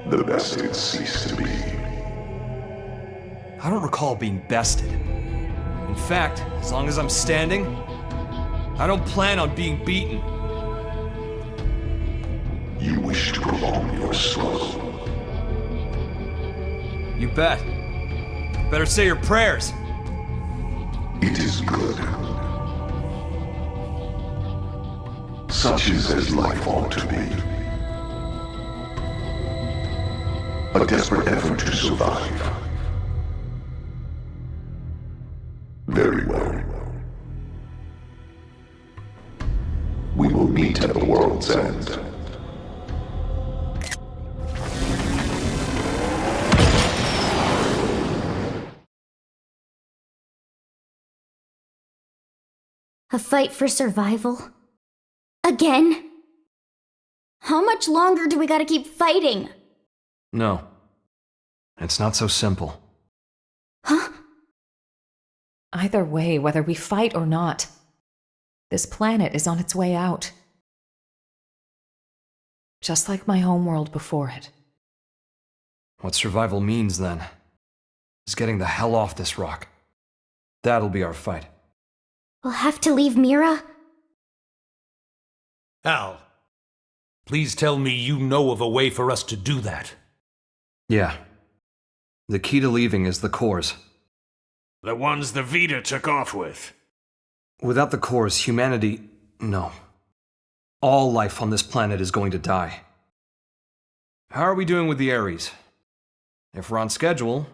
The bested cease to be. I don't recall being bested. In fact, as long as I'm standing, I don't plan on being beaten. You wish to prolong your struggle. You bet. Better say your prayers. It is good. Such is as life ought to be. A desperate effort to survive. Very well. We will meet at the world's end. A fight for survival? Again? How much longer do we gotta keep fighting? No. It's not so simple. Huh? Either way, whether we fight or not, this planet is on its way out. Just like my homeworld before it. What survival means, then, is getting the hell off this rock. That'll be our fight. We'll have to leave Mira? Al, please tell me you know of a way for us to do that. Yeah. The key to leaving is the cores. The ones the Vita took off with. Without the cores, humanity... no. All life on this planet is going to die. How are we doing with the Ares? If we're on schedule,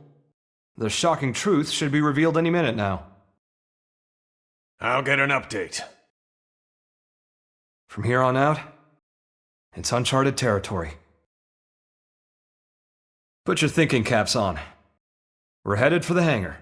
the shocking truth should be revealed any minute now. I'll get an update. From here on out, it's uncharted territory. Put your thinking caps on. We're headed for the hangar.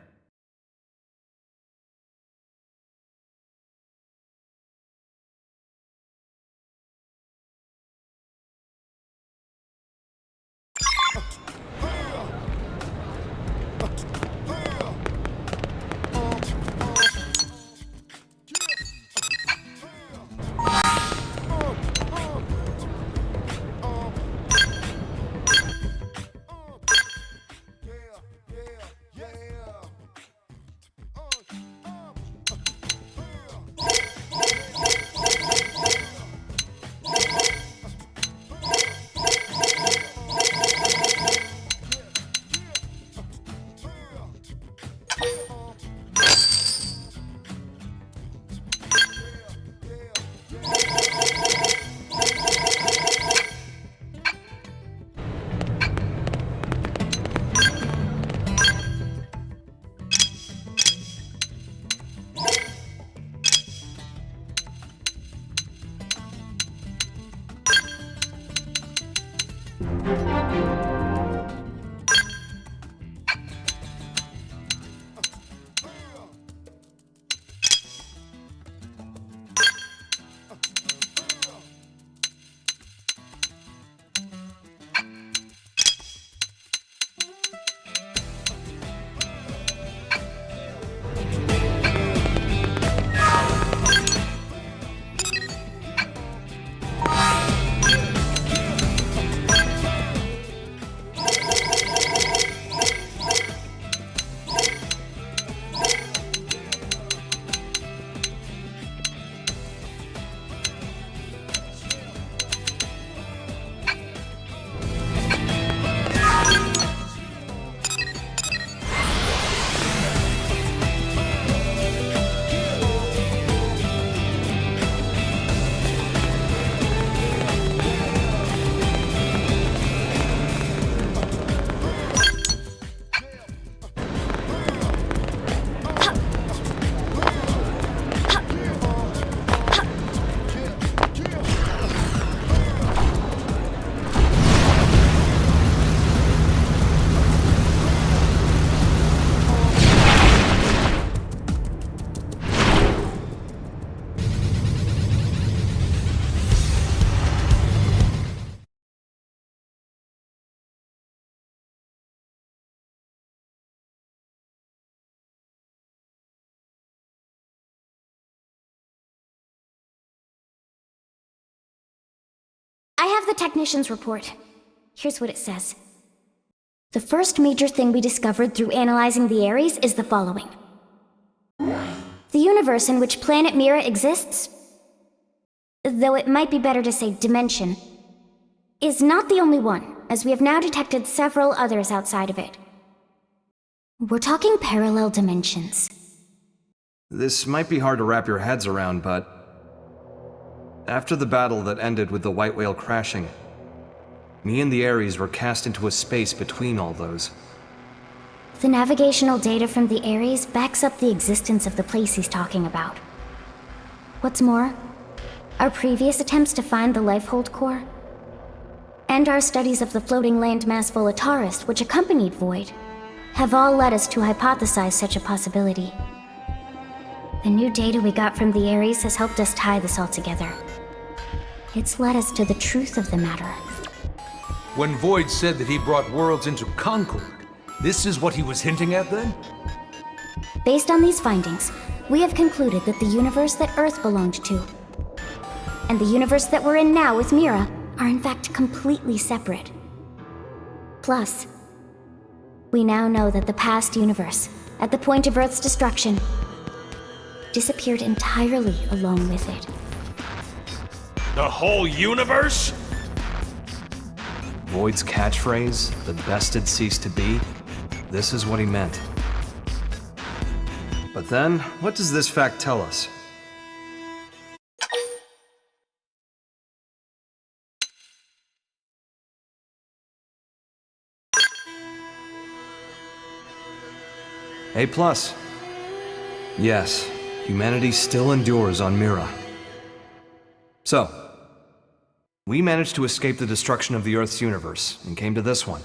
I have the technician's report. Here's what it says. The first major thing we discovered through analyzing the Ares is the following. The universe in which planet Mira exists, though it might be better to say dimension, is not the only one, as we have now detected several others outside of it. We're talking parallel dimensions. This might be hard to wrap your heads around, but after the battle that ended with the White Whale crashing, me and the Ares were cast into a space between all those. The navigational data from the Ares backs up the existence of the place he's talking about. What's more, our previous attempts to find the Lifehold core, and our studies of the floating landmass Volataris, which accompanied Void, have all led us to hypothesize such a possibility. The new data we got from the Ares has helped us tie this all together. It's led us to the truth of the matter. When Void said that he brought worlds into concord, this is what he was hinting at then? Based on these findings, we have concluded that the universe that Earth belonged to, and the universe that we're in now with Mira, are in fact completely separate. Plus, we now know that the past universe, at the point of Earth's destruction, disappeared entirely along with it. The whole universe? Void's catchphrase, the best had ceased to be, this is what he meant. But then, what does this fact tell us? A+. Yes, humanity still endures on Mira. So, we managed to escape the destruction of the Earth's universe and came to this one.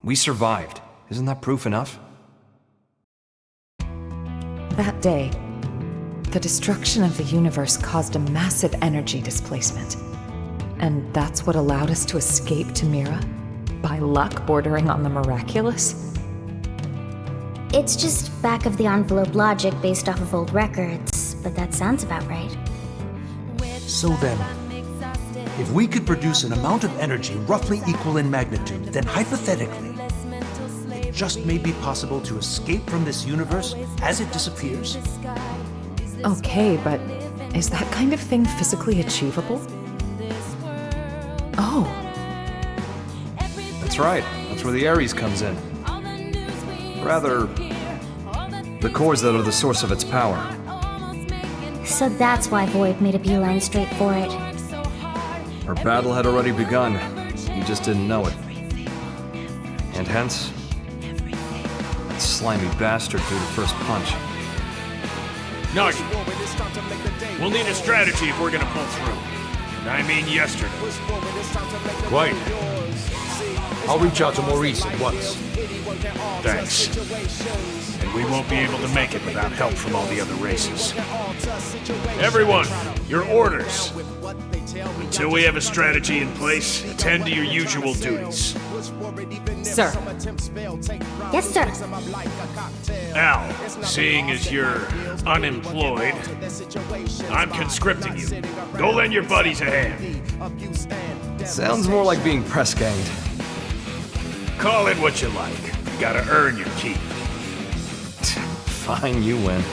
We survived. Isn't that proof enough? That day, the destruction of the universe caused a massive energy displacement. And that's what allowed us to escape to Mira? By luck bordering on the miraculous? It's just back-of-the-envelope logic based off of old records, but that sounds about right. So then, if we could produce an amount of energy roughly equal in magnitude, then hypothetically, it just may be possible to escape from this universe as it disappears? Okay, but is that kind of thing physically achievable? Oh. That's right. That's where the Ares comes in. Rather, the cores that are the source of its power. So that's why Void made a beeline straight for it. Our battle had already begun. You just didn't know it. And hence, that slimy bastard threw the first punch. Nagi, we'll need a strategy if we're gonna pull through. And I mean yesterday. Quite. I'll reach out to Maurice at once. Thanks. And we won't be able to make it without help from all the other races. Everyone, your orders. Until we have a strategy in place, attend to your usual duties. Sir. Yes, sir. Al, seeing as you're unemployed, I'm conscripting you. Go lend your buddies a hand. Sounds more like being press-ganged. Call it what you like. You gotta earn your keep. Fine, you win.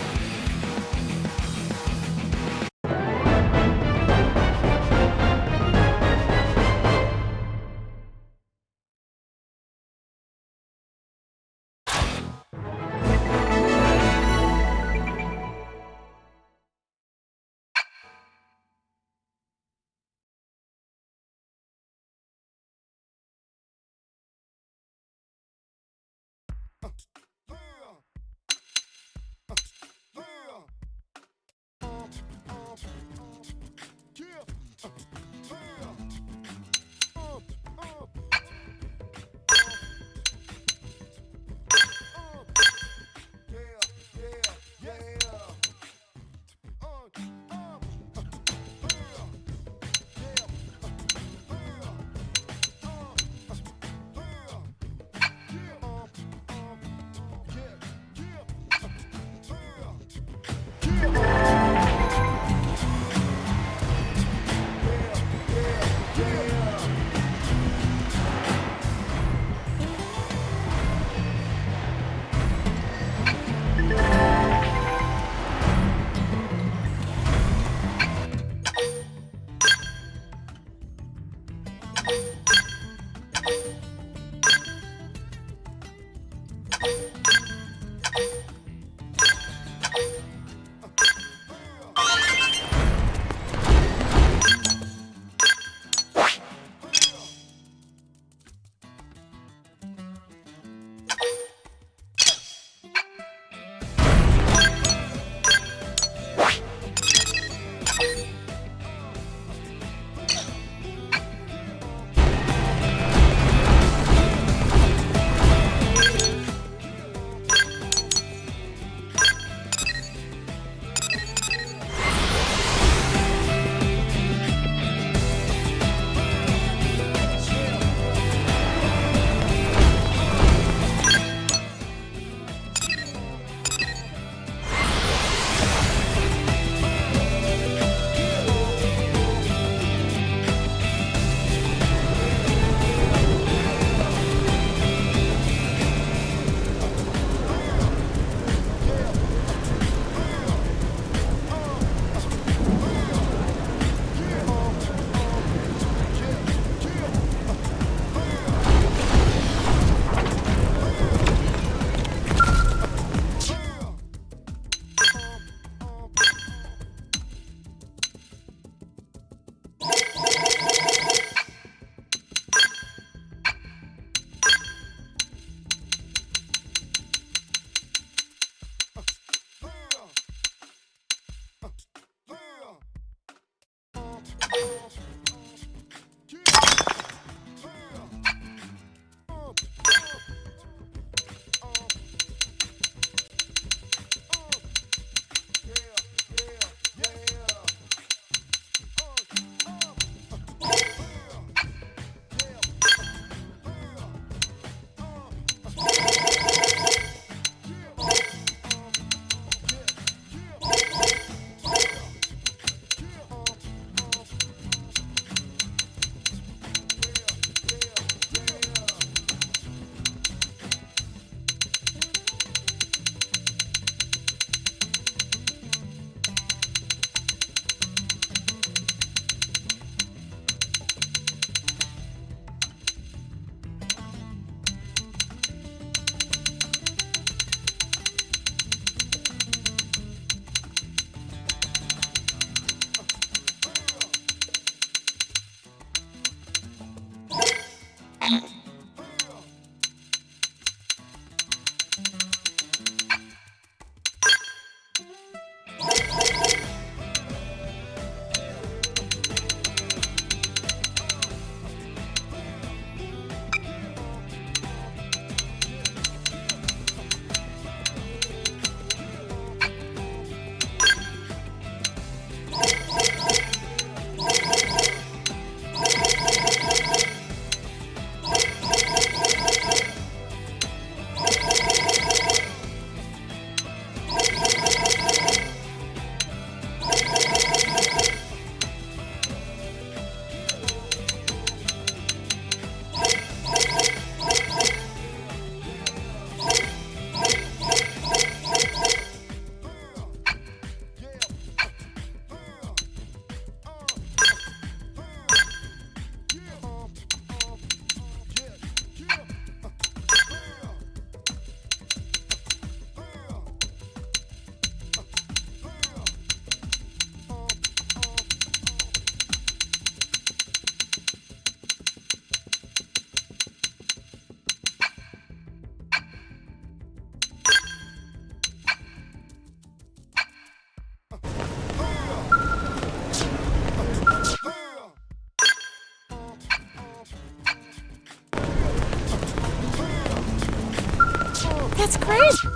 That's crazy!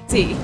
See.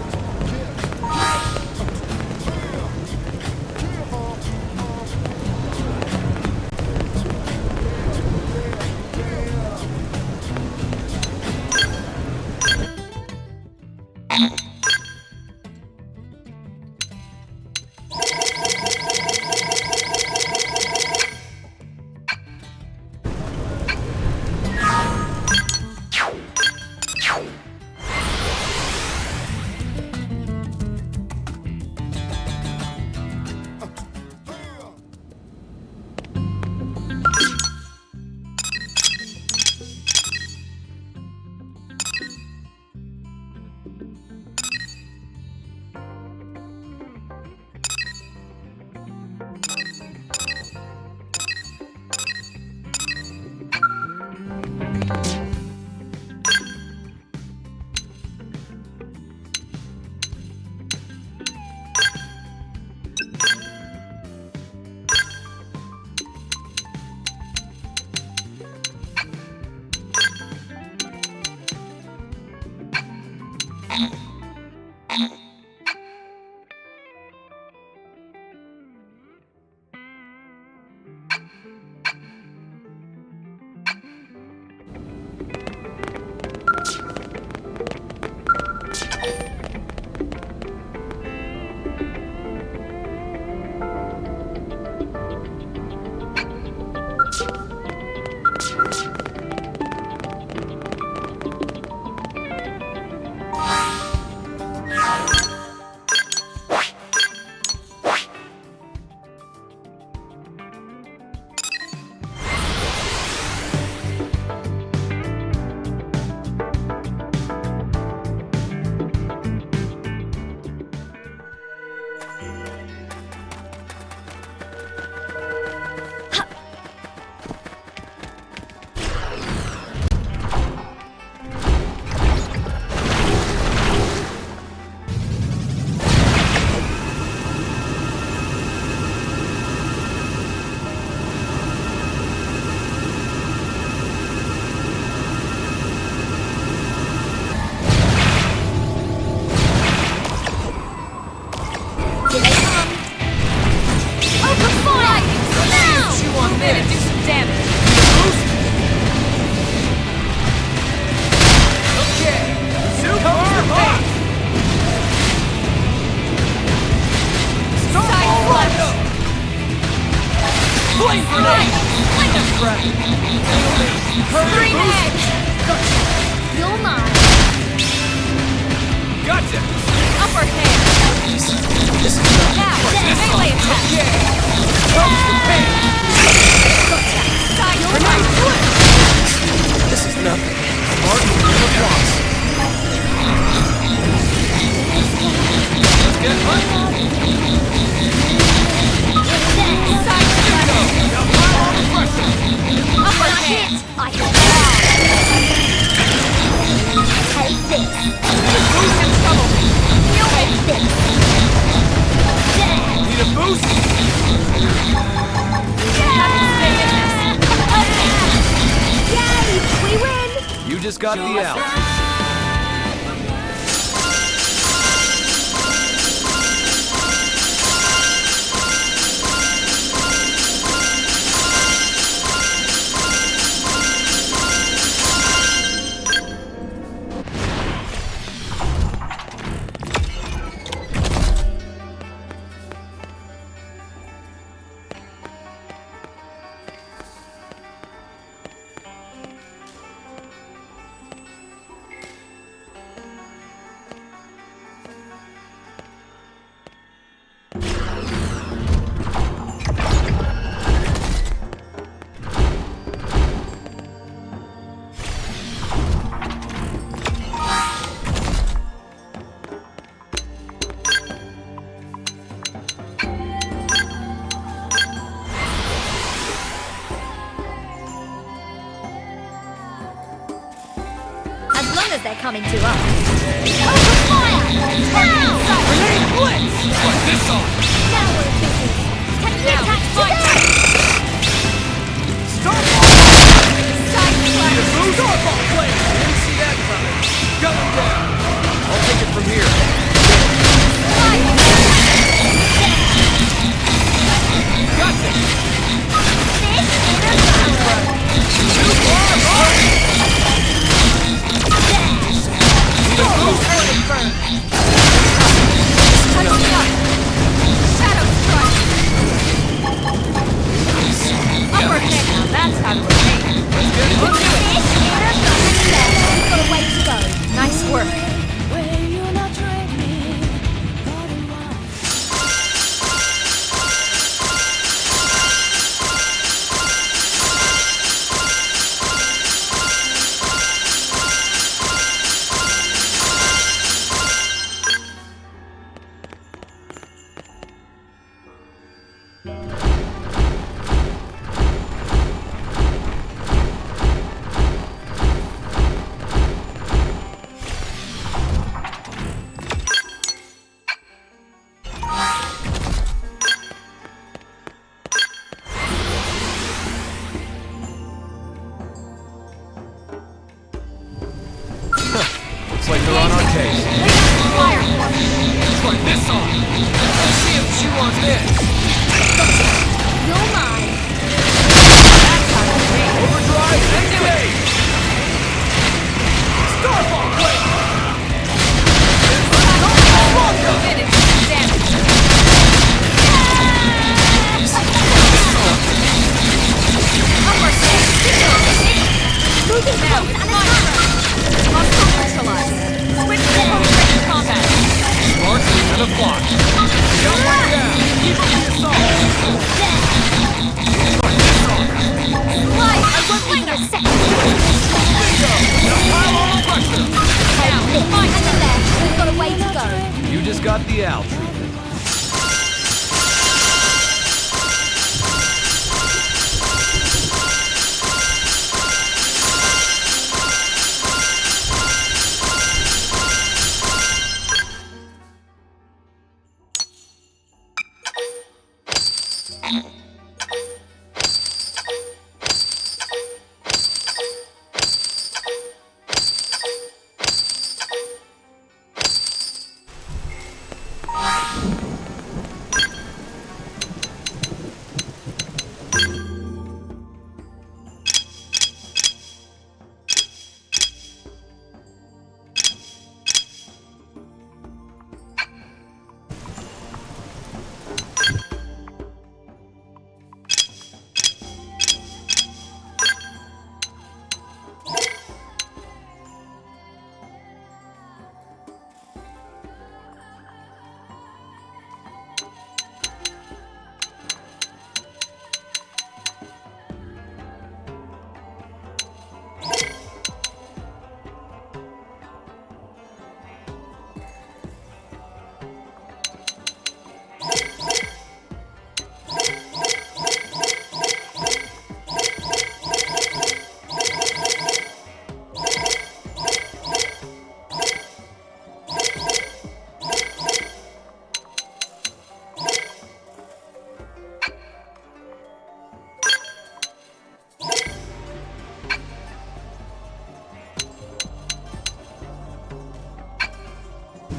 Got the out. soon as they're coming to us. Open fire! Now! Grenade blitz! Put this on! Now we're in business. Take the Now attack it's my today! Starfall! Side flash! Starfall blade! Didn't see that coming. Gun him down. I'll take it from here. Got it! Too far, boy! Touching up! Shadow strike! Uppercut! Now that's how to rotate. Let's get it. We've got a way to go. Nice work. Looks like they're on our case. Fire! Try this on. Let's see him chew on this. You're mine. Overdrive, engage! Starfall blade! Moving Now close it's and my attack. turn. Hostile neutralized. Switch to concentration combat. Sparks and a block. Jump right down. Keep up the assault. Try this on. Slide! I won't leave you a second. Bingo! Now pile on the pressure. Now, hang in there. We've got a way to go. You just got the Al treatment.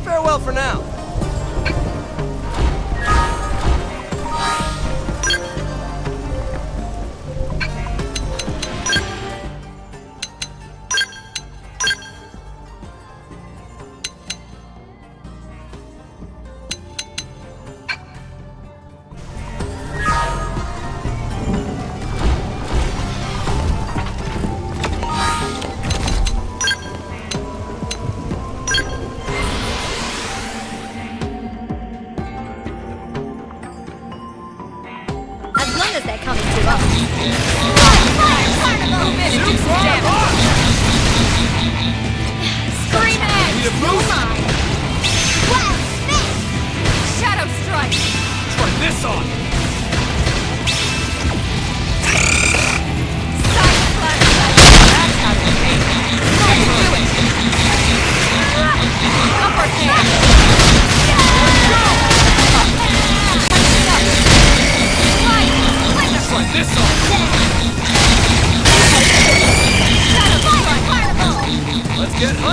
Farewell for now.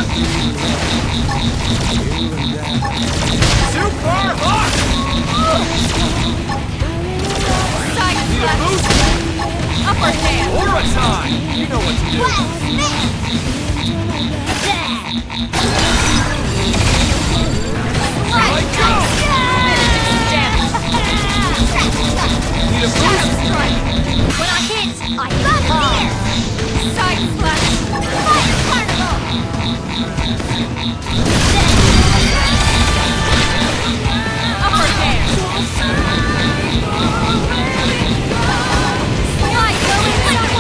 Super hot! Side slash. Upper hand. Aura time! You know what to do. Well, Right, go! Need a boost? Shadow strike. When I hit, I hit hard. Side slash. Fire carnival. Upper hand. Slide going somewhere.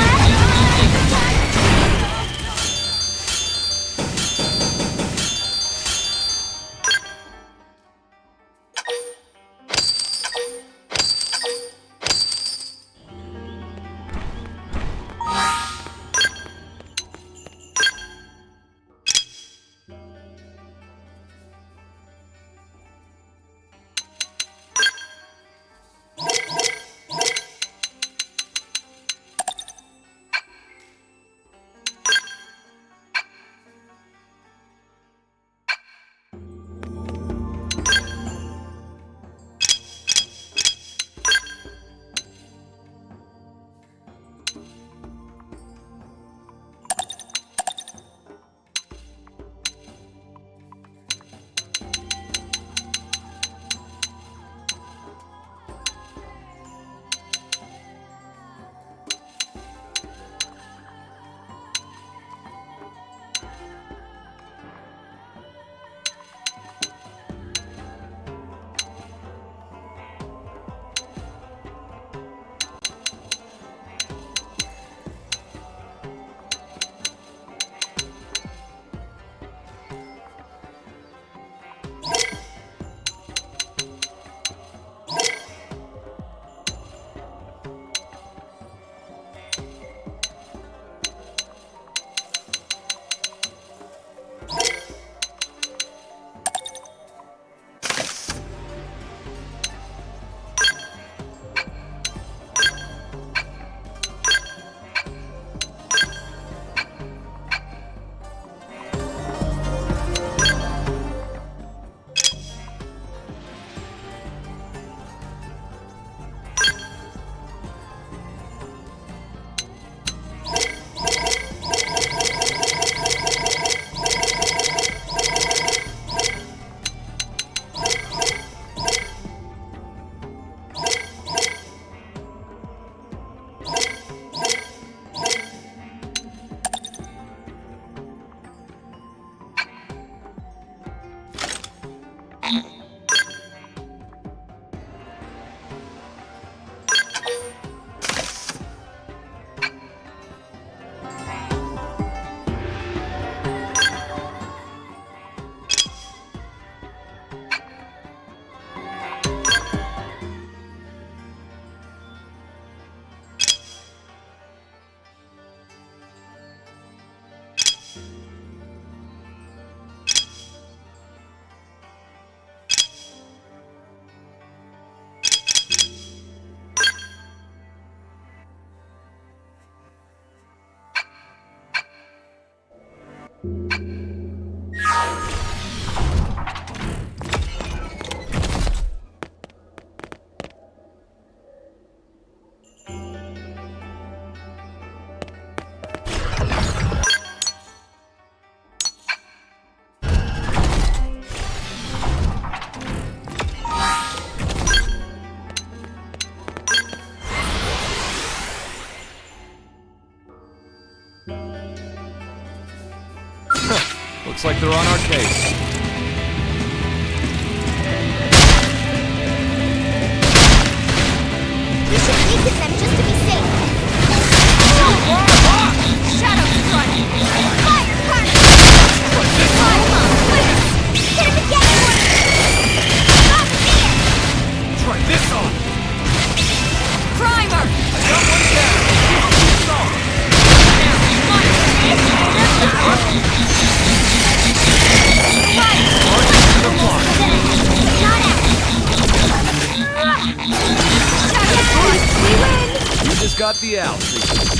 Looks like they're on our case. We should weaken them just to be safe. Shadow strike. Fire carnival. Climb up, please. Hit him again. Not here. Try this on. Primer. I got one down. You just got the owl treatment.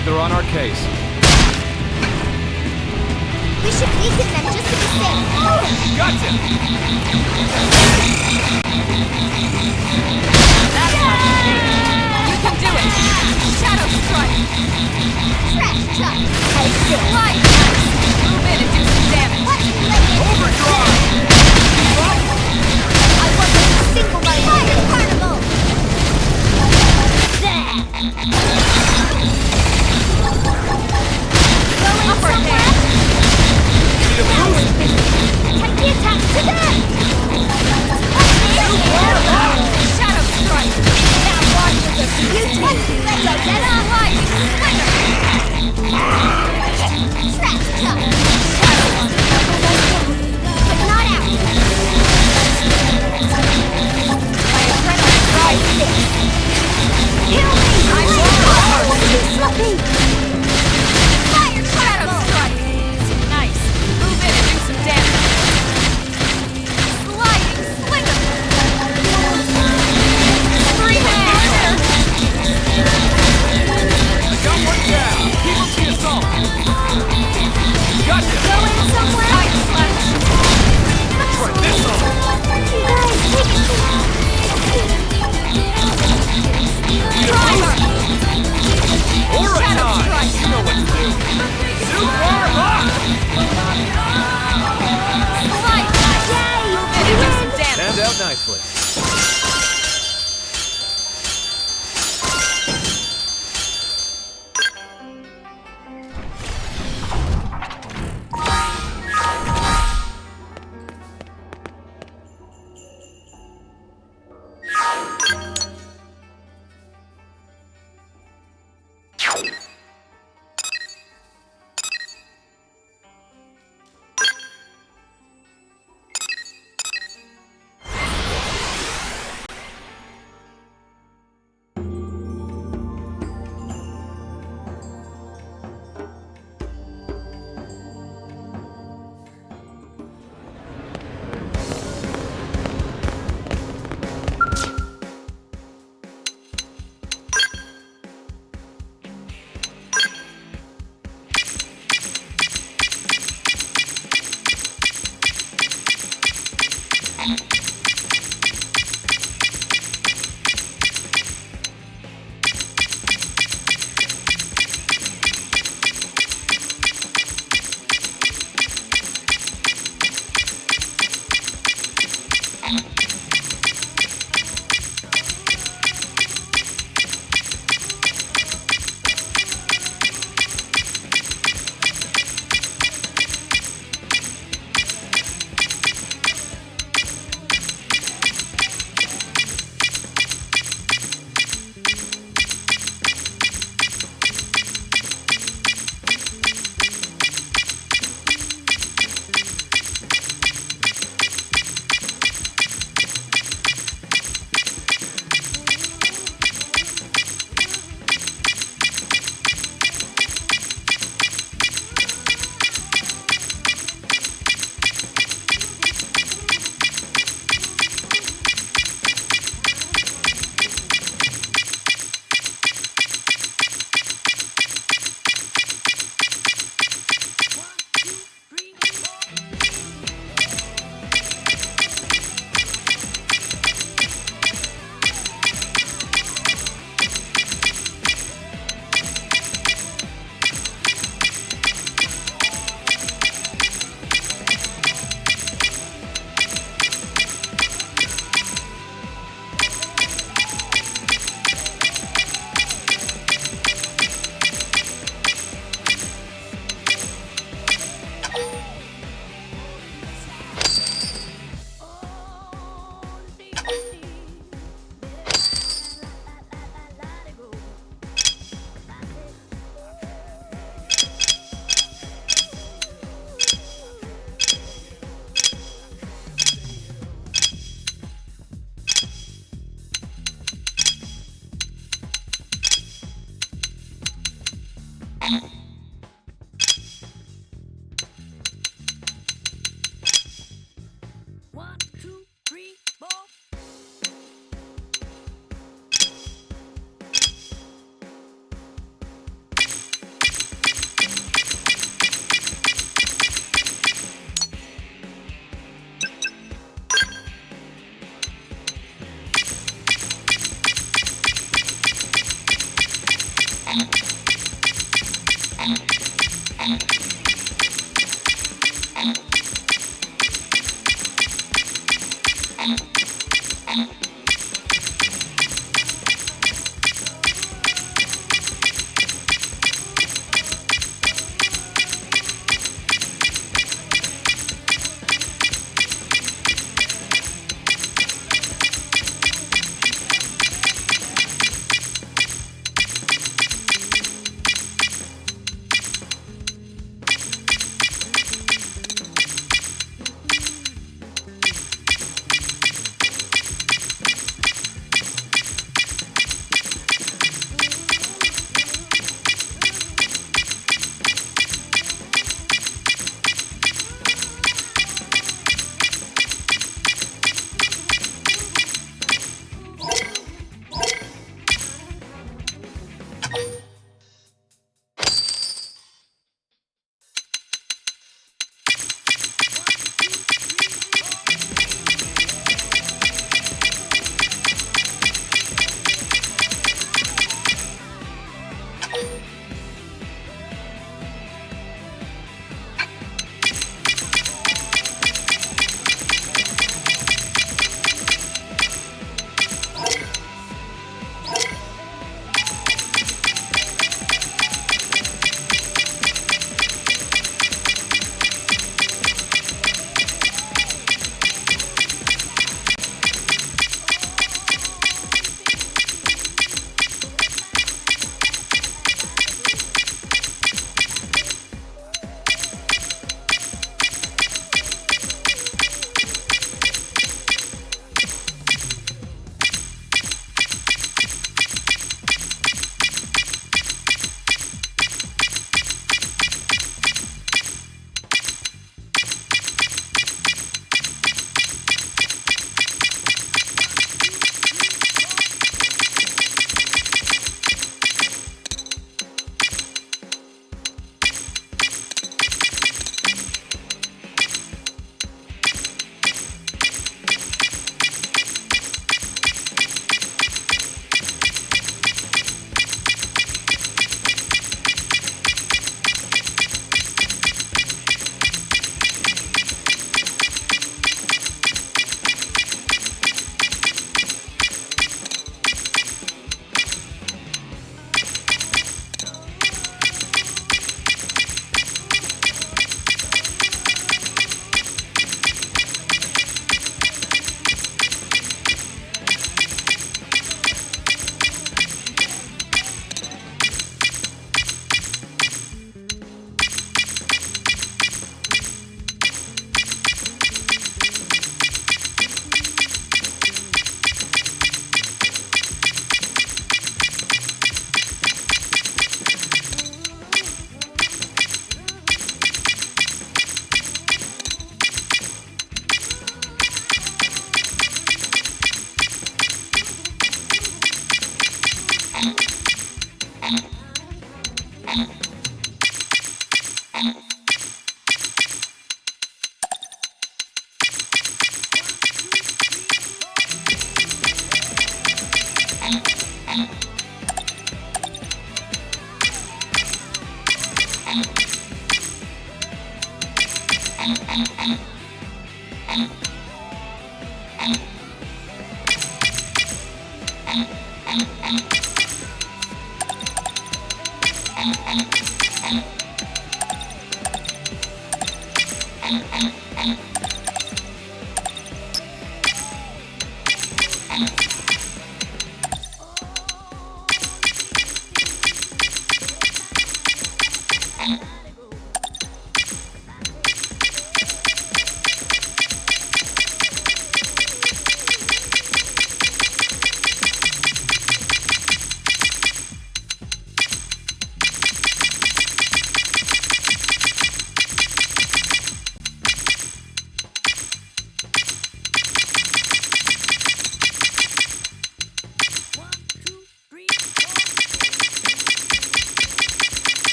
like they're on our case. We should weaken them just to be safe. Gotcha! That's how you do it. You can do it. Shadow strike. Trash chuck. Light. Move in and do some damage. Overdrive. I want them to single my fire carnival. There. Going somewhere. Take the attack to them! Shadow strike! Now watch with the beauty! Let's get our life!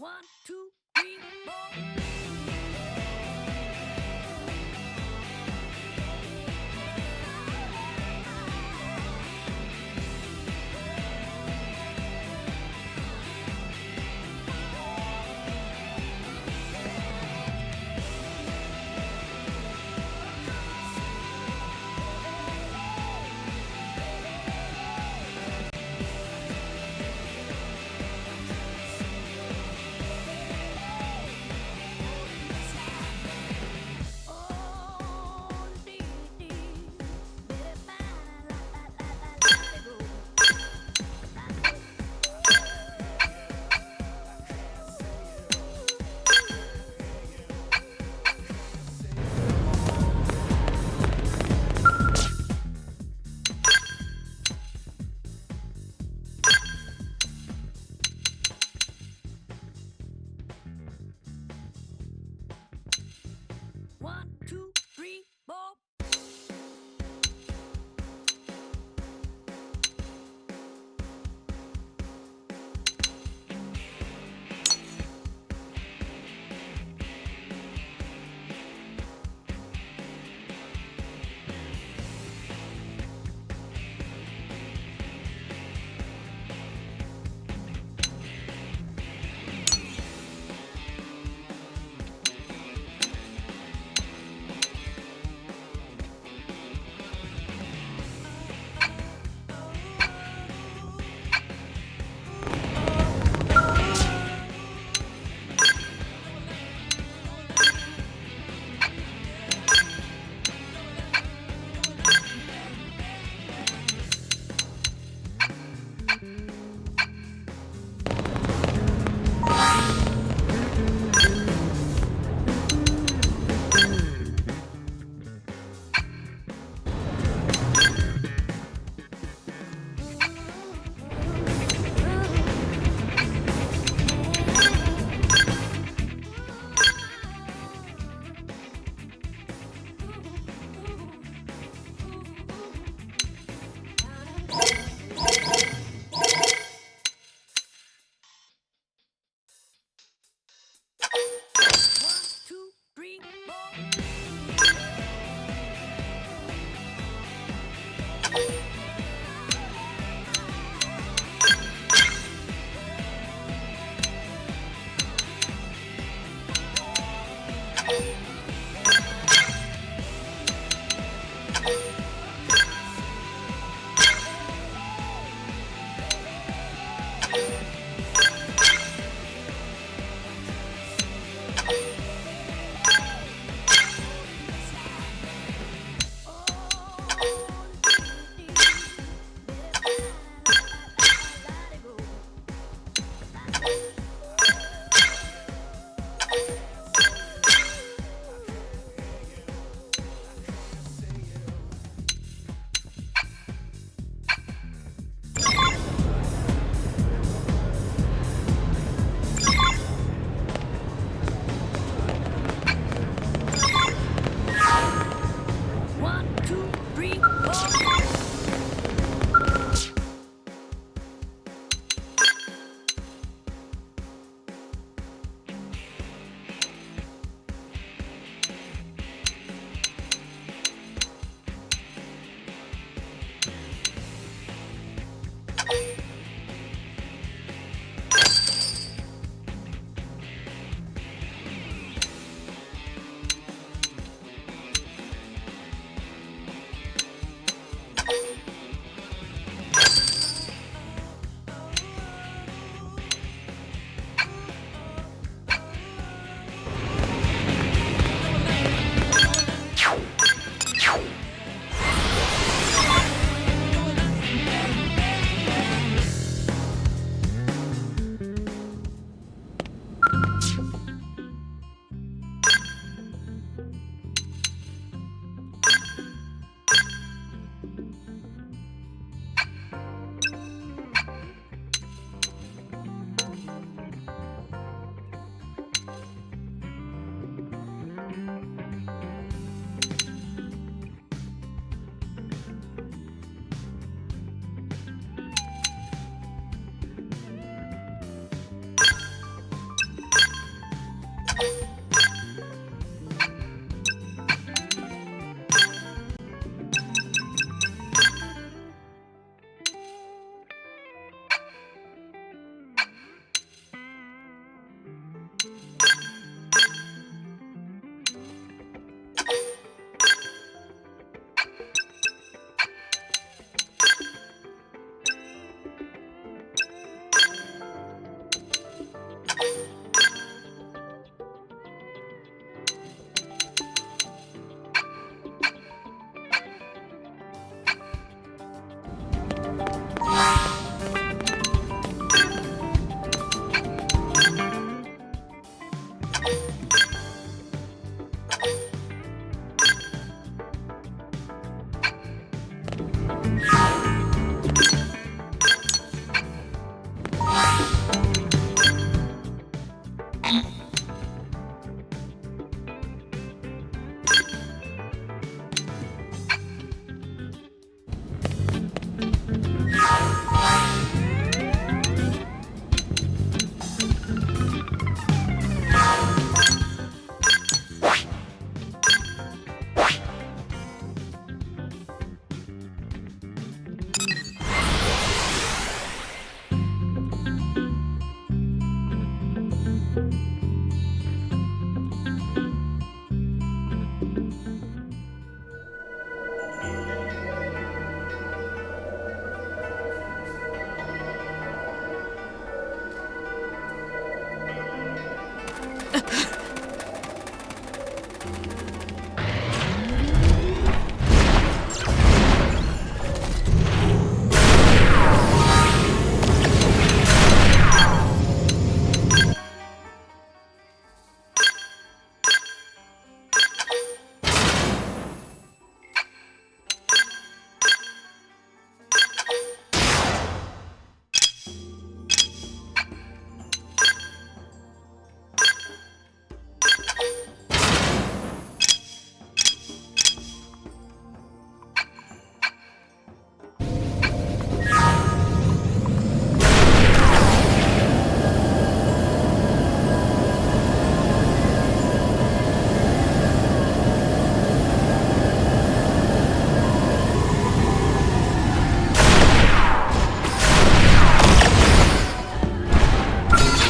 1, 2, 3, 4.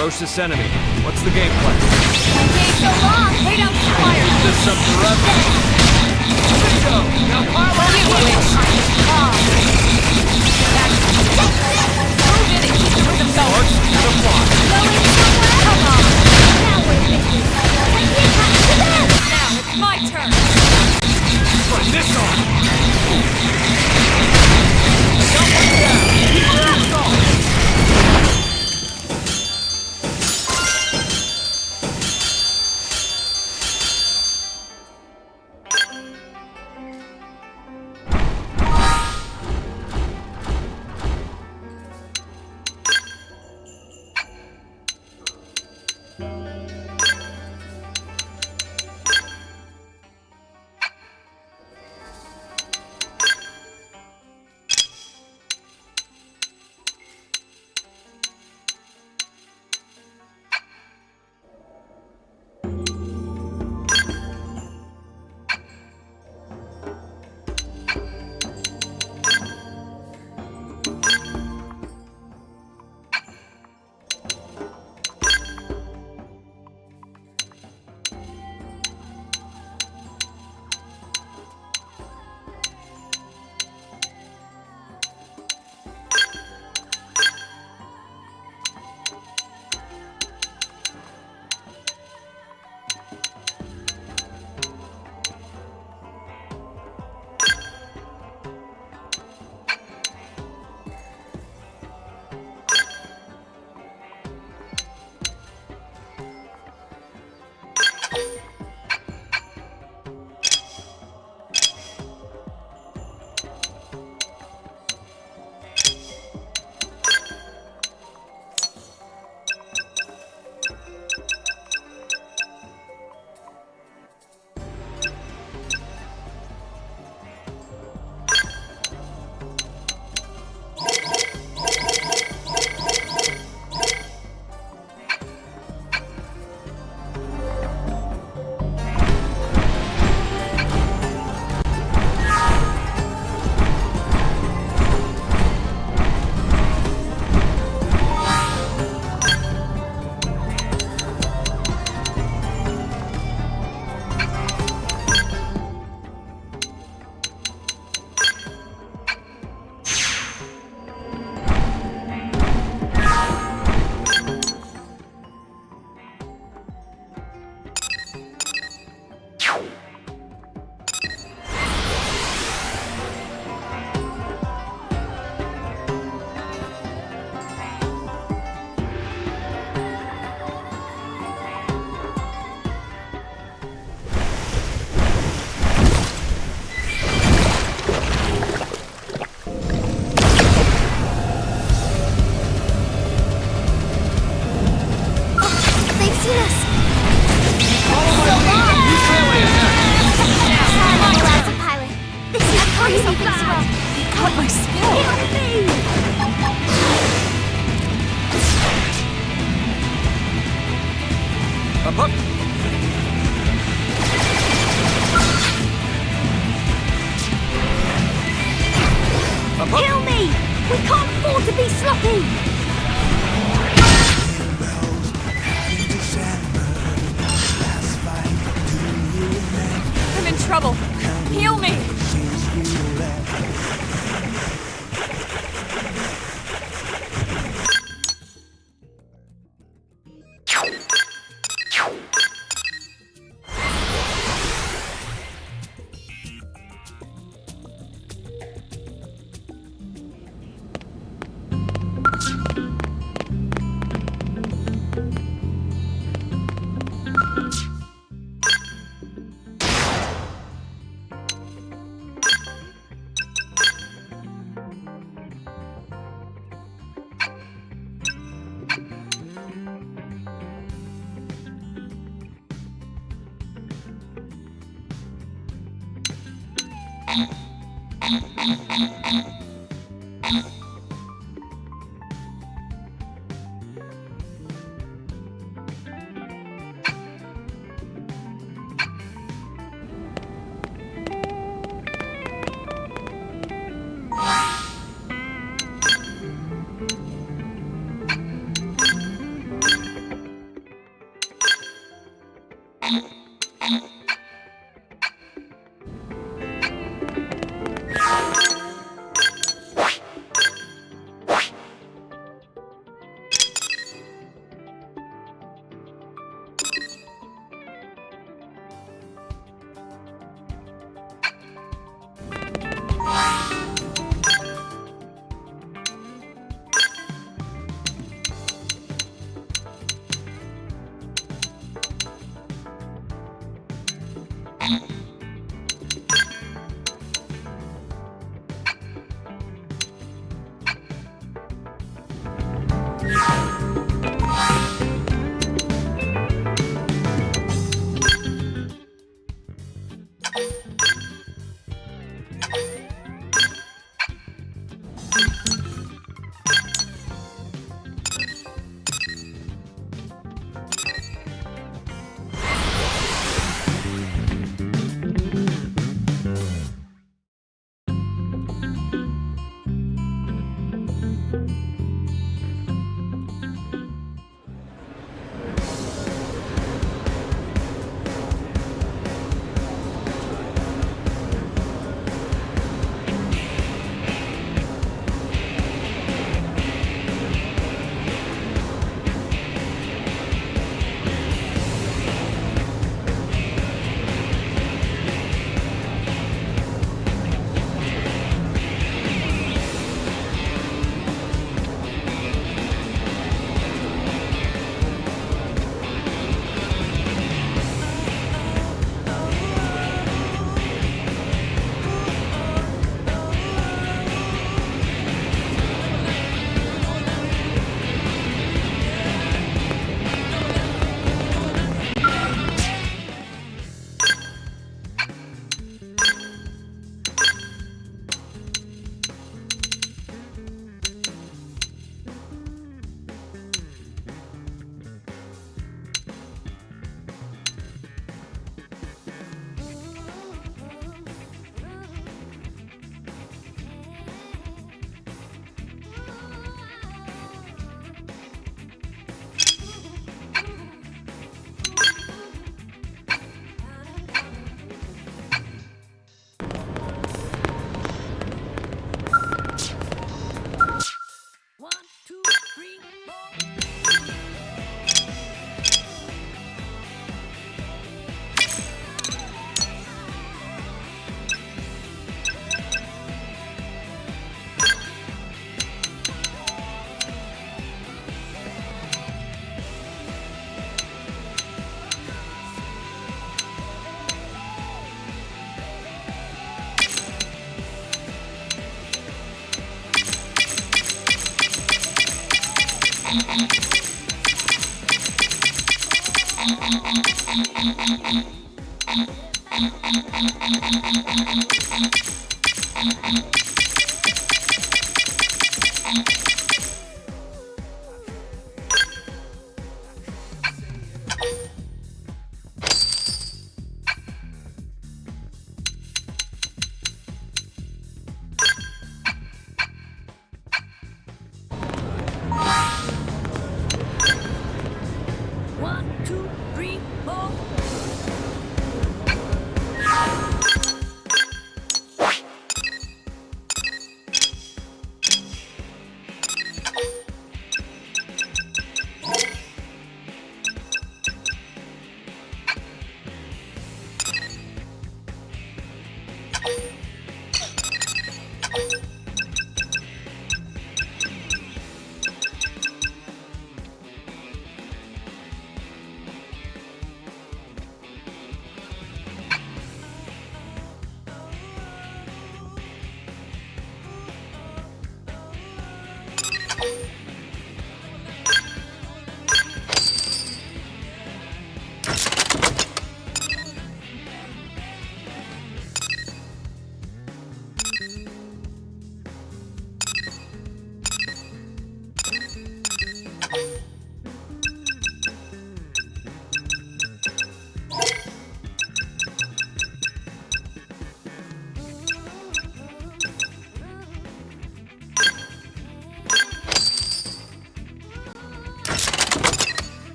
Ferocious enemy. What's the game plan? Engage so long, lay down some fire. Is this some forever? Good go. Now pile on You it. witch. Move in and keep the rhythm going. March and apply. Going somewhere? Come on. Now we're missing. I can't catch the bell. Now it's my turn. Try this on. Got one down. Keep her out strong. Up, up. Up, up. Kill me! We can't afford to be sloppy! I'm in trouble. Heal me!